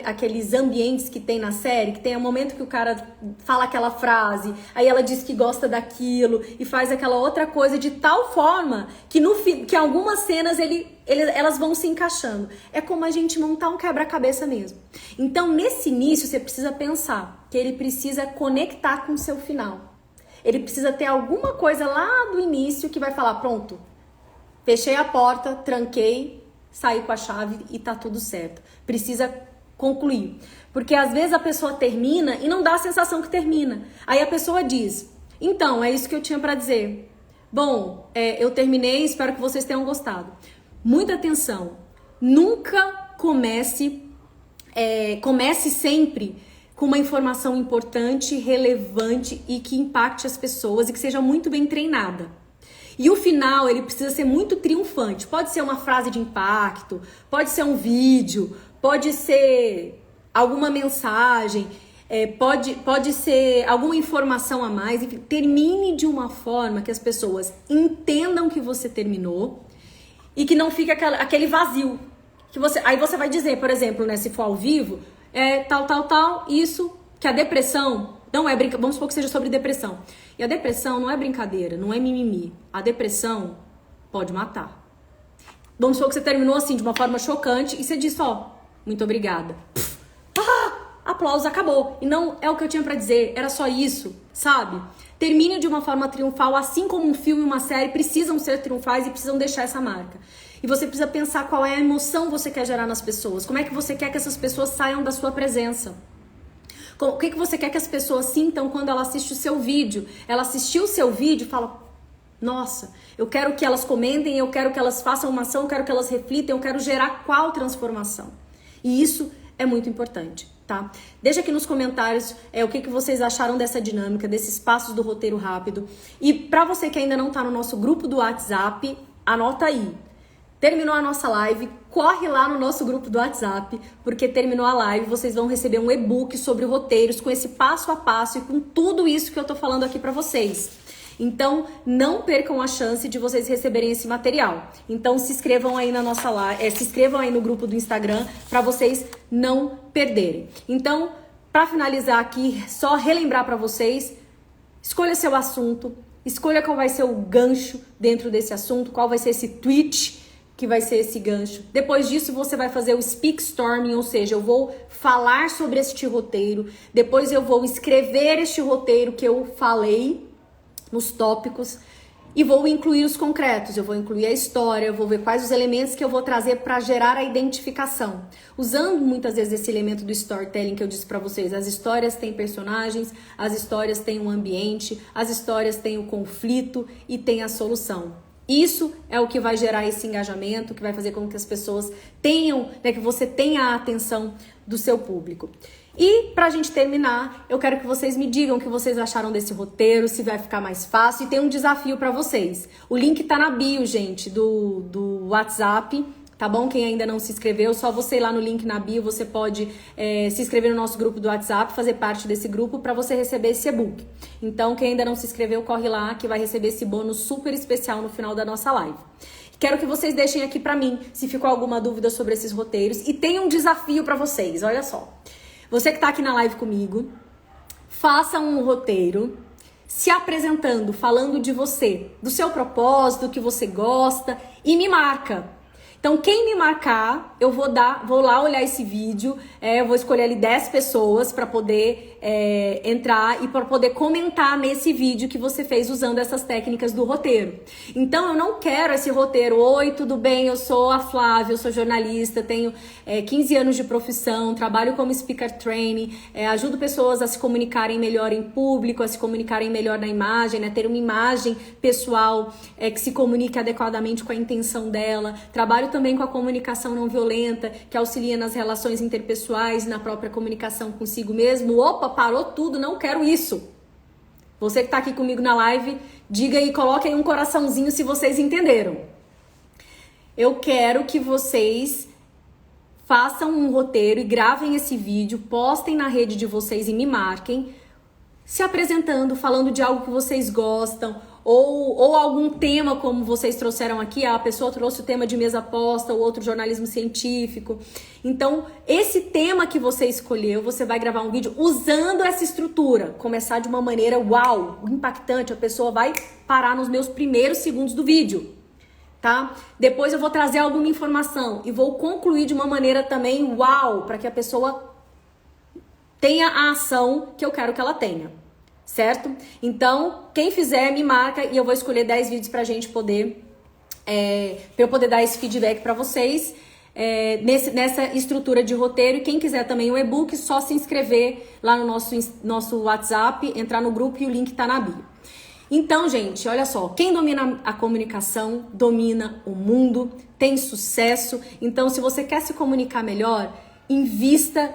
aqueles ambientes que tem na série? Que tem um momento que o cara fala aquela frase, aí ela diz que gosta daquilo e faz aquela outra coisa de tal forma que que algumas cenas elas vão se encaixando. É como a gente montar um quebra-cabeça mesmo. Então, nesse início, você precisa pensar que ele precisa conectar com o seu final. Ele precisa ter alguma coisa lá do início que vai falar, pronto, Fechei a porta, tranquei, saí com a chave e tá tudo certo. Precisa concluir. Porque às vezes a pessoa termina e não dá a sensação que termina. Aí a pessoa diz, então, é isso que eu tinha pra dizer. Bom, eu terminei, espero que vocês tenham gostado. Muita atenção. Nunca comece sempre com uma informação importante, relevante e que impacte as pessoas e que seja muito bem treinada. E o final, ele precisa ser muito triunfante. Pode ser uma frase de impacto, pode ser um vídeo, pode ser alguma mensagem, pode ser alguma informação a mais. Enfim, termine de uma forma que as pessoas entendam que você terminou e que não fique aquele vazio. Aí você vai dizer, por exemplo, né, se for ao vivo, tal, isso, que a depressão não é brincadeira. Vamos supor que seja sobre depressão. E a depressão não é brincadeira, não é mimimi. A depressão pode matar. Vamos supor que você terminou assim, de uma forma chocante, e você disse, muito obrigada. Aplausos, acabou. E não é o que eu tinha pra dizer, era só isso, sabe? Termine de uma forma triunfal, assim como um filme e uma série precisam ser triunfais e precisam deixar essa marca. E você precisa pensar qual é a emoção que você quer gerar nas pessoas. Como é que você quer que essas pessoas saiam da sua presença? O que você quer que as pessoas sintam quando ela assiste o seu vídeo? Ela assistiu o seu vídeo e fala, nossa, eu quero que elas comentem, eu quero que elas façam uma ação, eu quero que elas reflitam, eu quero gerar qual transformação? E isso é muito importante, tá? Deixa aqui nos comentários o que vocês acharam dessa dinâmica, desses passos do roteiro rápido. E pra você que ainda não tá no nosso grupo do WhatsApp, anota aí. Terminou a nossa live, corre lá no nosso grupo do WhatsApp, porque terminou a live, vocês vão receber um e-book sobre roteiros, com esse passo a passo e com tudo isso que eu tô falando aqui pra vocês. Então, não percam a chance de vocês receberem esse material. Então, se inscrevam aí na nossa live, se inscrevam aí no grupo do Instagram pra vocês não perderem. Então, pra finalizar aqui, só relembrar pra vocês, escolha seu assunto, escolha qual vai ser o gancho dentro desse assunto, qual vai ser esse tweet que vai ser esse gancho. Depois disso, você vai fazer o speak storming, ou seja, eu vou falar sobre este roteiro, depois eu vou escrever este roteiro que eu falei nos tópicos e vou incluir os concretos, eu vou incluir a história, eu vou ver quais os elementos que eu vou trazer para gerar a identificação. Usando muitas vezes esse elemento do storytelling que eu disse para vocês, as histórias têm personagens, as histórias têm um ambiente, as histórias têm o conflito e têm a solução. Isso é o que vai gerar esse engajamento, que vai fazer com que as pessoas tenham, que você tenha a atenção do seu público. E pra gente terminar, eu quero que vocês me digam o que vocês acharam desse roteiro, se vai ficar mais fácil, e tem um desafio pra vocês. O link tá na bio, gente, do WhatsApp, tá bom? Quem ainda não se inscreveu, só você ir lá no link na bio, você pode se inscrever no nosso grupo do WhatsApp, fazer parte desse grupo para você receber esse e-book. Então, quem ainda não se inscreveu, corre lá que vai receber esse bônus super especial no final da nossa live. Quero que vocês deixem aqui para mim se ficou alguma dúvida sobre esses roteiros e tem um desafio para vocês, olha só. Você que tá aqui na live comigo, faça um roteiro se apresentando, falando de você, do seu propósito, do que você gosta e me marca. Então, quem me marcar, eu vou lá olhar esse vídeo, eu vou escolher ali 10 pessoas para poder entrar e para poder comentar nesse vídeo que você fez usando essas técnicas do roteiro. Então, eu não quero esse roteiro, oi, tudo bem, eu sou a Flávia, eu sou jornalista, tenho 15 anos de profissão, trabalho como speaker training, ajudo pessoas a se comunicarem melhor em público, a se comunicarem melhor na imagem, né, ter uma imagem pessoal que se comunique adequadamente com a intenção dela, trabalho também com a comunicação não violenta, que auxilia nas relações interpessoais, na própria comunicação consigo mesmo. Opa, parou tudo, não quero isso. Você que tá aqui comigo na live, diga aí, coloque aí um coraçãozinho se vocês entenderam. Eu quero que vocês façam um roteiro e gravem esse vídeo, postem na rede de vocês e me marquem, se apresentando, falando de algo que vocês gostam, ou algum tema como vocês trouxeram aqui, a pessoa trouxe o tema de mesa posta, o outro jornalismo científico. Então, esse tema que você escolheu, você vai gravar um vídeo usando essa estrutura. Começar de uma maneira, uau, impactante, a pessoa vai parar nos meus primeiros segundos do vídeo, tá? Depois eu vou trazer alguma informação e vou concluir de uma maneira também, uau, para que a pessoa tenha a ação que eu quero que ela tenha. Certo? Então, quem fizer, me marca e eu vou escolher 10 vídeos pra gente poder para eu poder dar esse feedback para vocês nessa estrutura de roteiro. E quem quiser também o e-book, só se inscrever lá no nosso WhatsApp, entrar no grupo e o link tá na bio. Então, gente, olha só, quem domina a comunicação, domina o mundo, tem sucesso. Então, se você quer se comunicar melhor, invista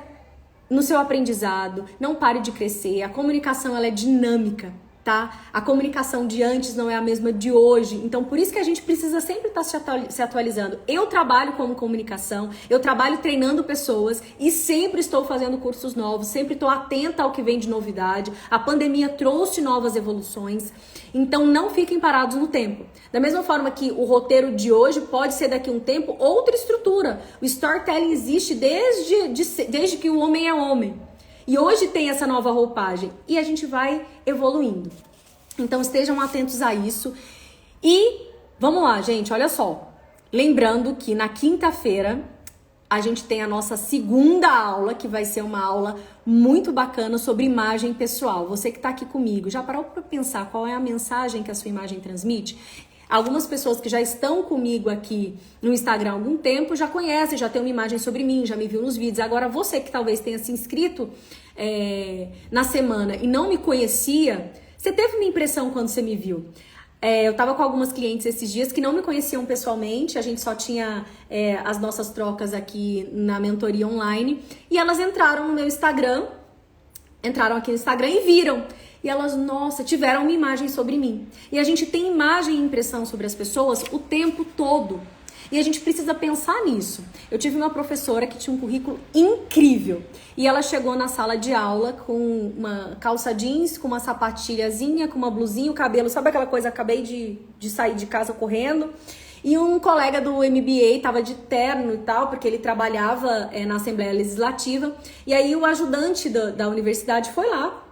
no seu aprendizado, não pare de crescer. A comunicação, ela é dinâmica, tá? A comunicação de antes não é a mesma de hoje. Então, por isso que a gente precisa sempre estar se atualizando. Eu trabalho como comunicação, eu trabalho treinando pessoas e sempre estou fazendo cursos novos, sempre estou atenta ao que vem de novidade. A pandemia trouxe novas evoluções. Então, não fiquem parados no tempo. Da mesma forma que o roteiro de hoje pode ser daqui a um tempo outra estrutura. O storytelling existe desde que o homem é homem. E hoje tem essa nova roupagem e a gente vai evoluindo. Então estejam atentos a isso. E vamos lá, gente, olha só. Lembrando que na quinta-feira a gente tem a nossa segunda aula, que vai ser uma aula muito bacana sobre imagem pessoal. Você que está aqui comigo, já parou para pensar qual é a mensagem que a sua imagem transmite? Algumas pessoas que já estão comigo aqui no Instagram há algum tempo já conhecem, já tem uma imagem sobre mim, já me viu nos vídeos. Agora, você que talvez tenha se inscrito na semana e não me conhecia, você teve uma impressão quando você me viu. Eu tava com algumas clientes esses dias que não me conheciam pessoalmente, a gente só tinha as nossas trocas aqui na mentoria online, e elas entraram no meu Instagram, entraram aqui no Instagram e viram. E elas, nossa, tiveram uma imagem sobre mim. E a gente tem imagem e impressão sobre as pessoas o tempo todo. E a gente precisa pensar nisso. Eu tive uma professora que tinha um currículo incrível. E ela chegou na sala de aula com uma calça jeans, com uma sapatilhazinha, com uma blusinha, o cabelo, sabe aquela coisa, acabei de sair de casa correndo. E um colega do MBA estava de terno e tal, porque ele trabalhava na Assembleia Legislativa. E aí o ajudante da universidade foi lá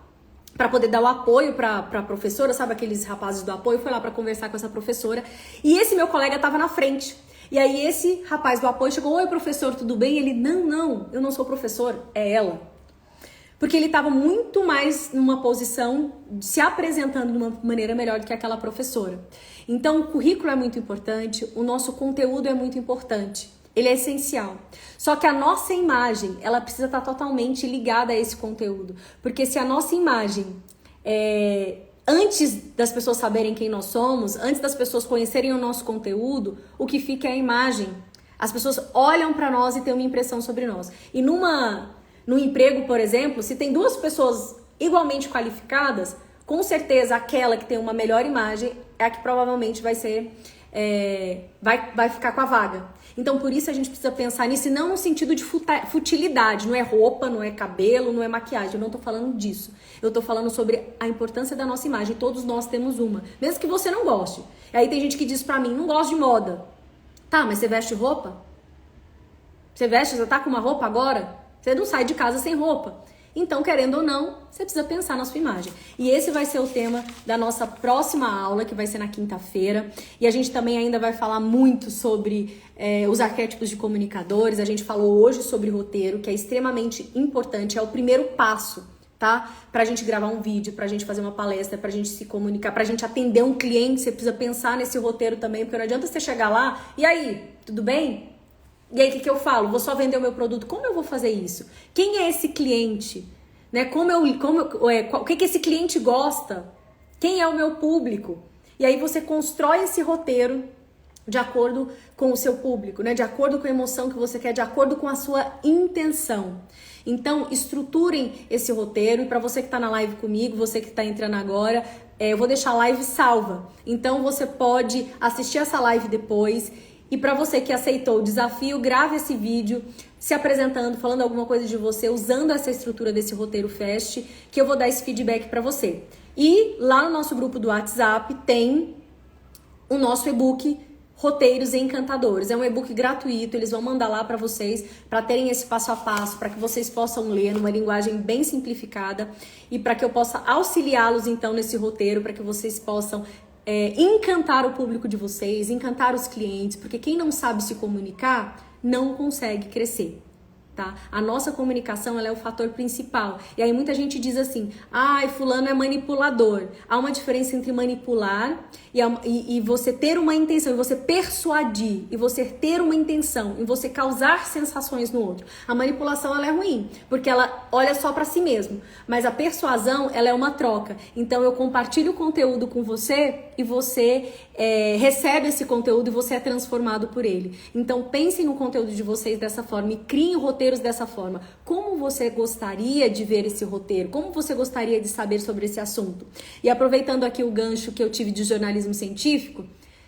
para poder dar o apoio para a professora, sabe aqueles rapazes do apoio, foi lá para conversar com essa professora. E esse meu colega estava na frente. E aí esse rapaz do apoio chegou, oi professor, tudo bem? E ele, não, eu não sou professor, é ela. Porque ele estava muito mais numa posição, se apresentando de uma maneira melhor do que aquela professora. Então o currículo é muito importante, o nosso conteúdo é muito importante. Ele é essencial. Só que a nossa imagem, ela precisa estar totalmente ligada a esse conteúdo. Porque se a nossa imagem, antes das pessoas saberem quem nós somos, antes das pessoas conhecerem o nosso conteúdo, o que fica é a imagem. As pessoas olham para nós e têm uma impressão sobre nós. E num emprego, por exemplo, se tem duas pessoas igualmente qualificadas, com certeza aquela que tem uma melhor imagem é a que provavelmente vai ser... vai ficar com a vaga. Então por isso a gente precisa pensar nisso, e não no sentido de futilidade, não é roupa, não é cabelo, não é maquiagem, eu não tô falando disso. Eu tô falando sobre a importância da nossa imagem, todos nós temos uma, mesmo que você não goste. E aí tem gente que diz pra mim, não gosto de moda. Tá, mas você veste roupa? Você tá com uma roupa agora? Você não sai de casa sem roupa. Então, querendo ou não, você precisa pensar na sua imagem. E esse vai ser o tema da nossa próxima aula, que vai ser na quinta-feira. E a gente também ainda vai falar muito sobre os arquétipos de comunicadores. A gente falou hoje sobre roteiro, que é extremamente importante, é o primeiro passo, tá? Pra gente gravar um vídeo, pra gente fazer uma palestra, pra gente se comunicar, pra gente atender um cliente, você precisa pensar nesse roteiro também, porque não adianta você chegar lá, e aí, tudo bem? E aí, o que eu falo? Vou só vender o meu produto. Como eu vou fazer isso? Quem é esse cliente? Né? O que esse cliente gosta? Quem é o meu público? E aí você constrói esse roteiro de acordo com o seu público, né? De acordo com a emoção que você quer, de acordo com a sua intenção. Então, estruturem esse roteiro. E para você que está na live comigo, você que está entrando agora, eu vou deixar a live salva. Então, você pode assistir essa live depois. E para você que aceitou o desafio, grave esse vídeo se apresentando, falando alguma coisa de você, usando essa estrutura desse roteiro Fast, que eu vou dar esse feedback para você. E lá no nosso grupo do WhatsApp tem o nosso e-book Roteiros Encantadores. É um e-book gratuito, eles vão mandar lá para vocês, para terem esse passo a passo, para que vocês possam ler numa linguagem bem simplificada e para que eu possa auxiliá-los então nesse roteiro, para que vocês possam encantar o público de vocês, encantar os clientes, porque quem não sabe se comunicar não consegue crescer, tá? A nossa comunicação, ela é o fator principal. E aí muita gente diz assim, fulano é manipulador. Há uma diferença entre manipular e você ter uma intenção, e você persuadir, e você ter uma intenção, e você causar sensações no outro. A manipulação, ela é ruim, porque ela olha só pra si mesmo. Mas a persuasão, ela é uma troca. Então eu compartilho o conteúdo com você e você recebe esse conteúdo e você é transformado por ele. Então pensem no conteúdo de vocês dessa forma e criem roteiros dessa forma. Como você gostaria de ver esse roteiro? Como você gostaria de saber sobre esse assunto? E aproveitando aqui o gancho que eu tive de jornalismo científico,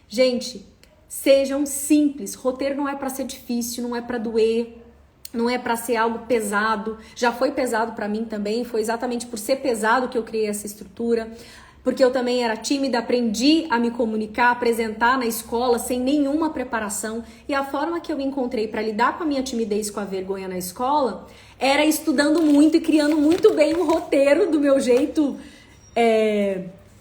gente, sejam simples. Roteiro não é para ser difícil, não é para doer, não é para ser algo pesado. Já foi pesado para mim também, foi exatamente por ser pesado que eu criei essa estrutura. Porque eu também era tímida, aprendi a me comunicar, apresentar na escola sem nenhuma preparação. E a forma que eu encontrei para lidar com a minha timidez, com a vergonha na escola, era estudando muito e criando muito bem um roteiro do meu jeito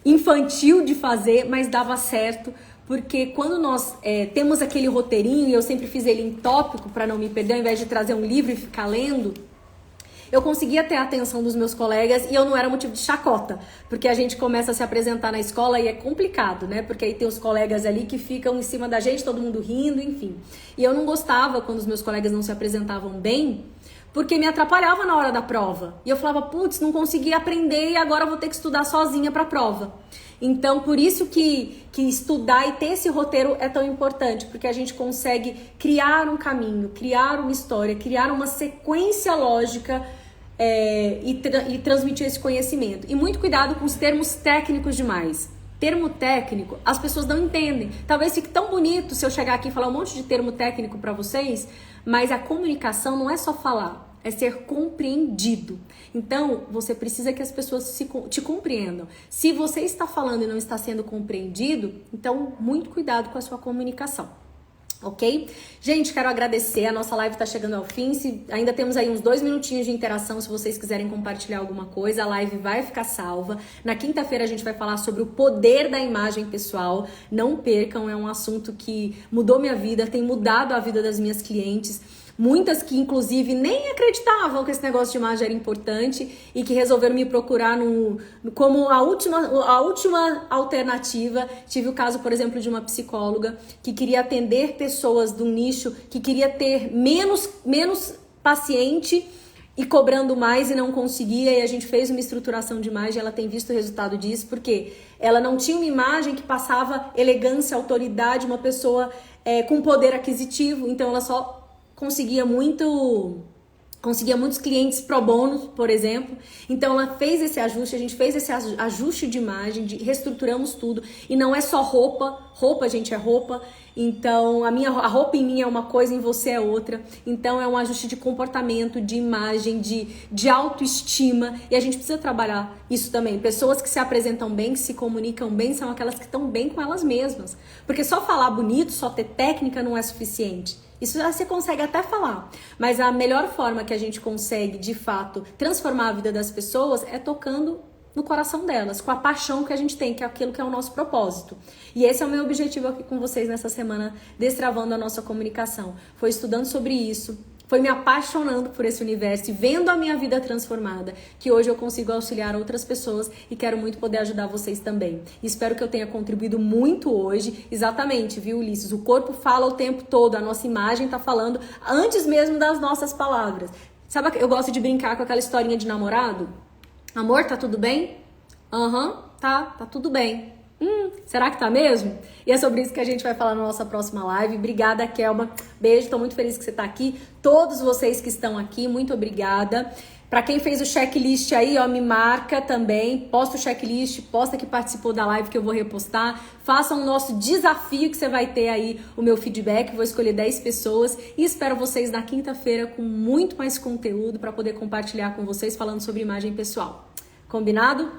infantil de fazer, mas dava certo. Porque quando nós temos aquele roteirinho, e eu sempre fiz ele em tópico para não me perder, ao invés de trazer um livro e ficar lendo, eu conseguia ter a atenção dos meus colegas e eu não era motivo de chacota, porque a gente começa a se apresentar na escola e é complicado, né? Porque aí tem os colegas ali que ficam em cima da gente, todo mundo rindo, enfim. E eu não gostava quando os meus colegas não se apresentavam bem, porque me atrapalhava na hora da prova. E eu falava, putz, não consegui aprender e agora vou ter que estudar sozinha para a prova. Então, por isso que estudar e ter esse roteiro é tão importante, porque a gente consegue criar um caminho, criar uma história, criar uma sequência lógica e transmitir esse conhecimento. E muito cuidado com os termos técnicos demais. Termo técnico, as pessoas não entendem. Talvez fique tão bonito se eu chegar aqui e falar um monte de termo técnico para vocês, mas a comunicação não é só falar, é ser compreendido. Então, você precisa que as pessoas te compreendam. Se você está falando e não está sendo compreendido, então muito cuidado com a sua comunicação. Ok? Gente, quero agradecer, a nossa live está chegando ao fim, ainda temos aí uns 2 minutinhos de interação, se vocês quiserem compartilhar alguma coisa, a live vai ficar salva. Na quinta-feira a gente vai falar sobre o poder da imagem pessoal, não percam, é um assunto que mudou minha vida, tem mudado a vida das minhas clientes, muitas que inclusive nem acreditavam que esse negócio de imagem era importante e que resolveram me procurar como a última alternativa. Tive o caso, por exemplo, de uma psicóloga que queria atender pessoas de um nicho, que queria ter menos paciente e cobrando mais e não conseguia, e a gente fez uma estruturação de imagem, ela tem visto o resultado disso, porque ela não tinha uma imagem que passava elegância, autoridade, uma pessoa com poder aquisitivo, então ela só conseguia muitos clientes pro bono, por exemplo. Então ela fez esse ajuste, a gente fez esse ajuste de imagem, reestruturamos tudo. E não é só roupa, gente, é roupa. Então a roupa em mim é uma coisa, em você é outra. Então é um ajuste de comportamento, de imagem, de autoestima. E a gente precisa trabalhar isso também. Pessoas que se apresentam bem, que se comunicam bem, são aquelas que estão bem com elas mesmas. Porque só falar bonito, só ter técnica não é suficiente. Isso você consegue até falar, mas a melhor forma que a gente consegue, de fato, transformar a vida das pessoas é tocando no coração delas, com a paixão que a gente tem, que é aquilo que é o nosso propósito. E esse é o meu objetivo aqui com vocês nessa semana, destravando a nossa comunicação. Foi estudando sobre isso, foi me apaixonando por esse universo e vendo a minha vida transformada, que hoje eu consigo auxiliar outras pessoas e quero muito poder ajudar vocês também. E espero que eu tenha contribuído muito hoje. Exatamente, viu, Ulisses? O corpo fala o tempo todo, a nossa imagem tá falando antes mesmo das nossas palavras. Sabe, eu gosto de brincar com aquela historinha de namorado? Amor, tá tudo bem? Tá tudo bem. Será que tá mesmo? E é sobre isso que a gente vai falar na nossa próxima live. Obrigada, Kelma. Beijo, tô muito feliz que você tá aqui. Todos vocês que estão aqui, muito obrigada. Pra quem fez o checklist aí, ó, me marca também. Posta o checklist, posta que participou da live que eu vou repostar. Façam o nosso desafio que você vai ter aí o meu feedback. Vou escolher 10 pessoas e espero vocês na quinta-feira com muito mais conteúdo para poder compartilhar com vocês falando sobre imagem pessoal. Combinado?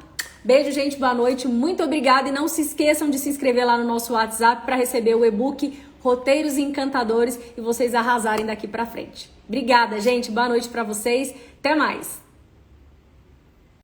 Beijo, gente, boa noite, muito obrigada e não se esqueçam de se inscrever lá no nosso WhatsApp para receber o e-book Roteiros Encantadores e vocês arrasarem daqui pra frente. Obrigada, gente, boa noite para vocês, até mais!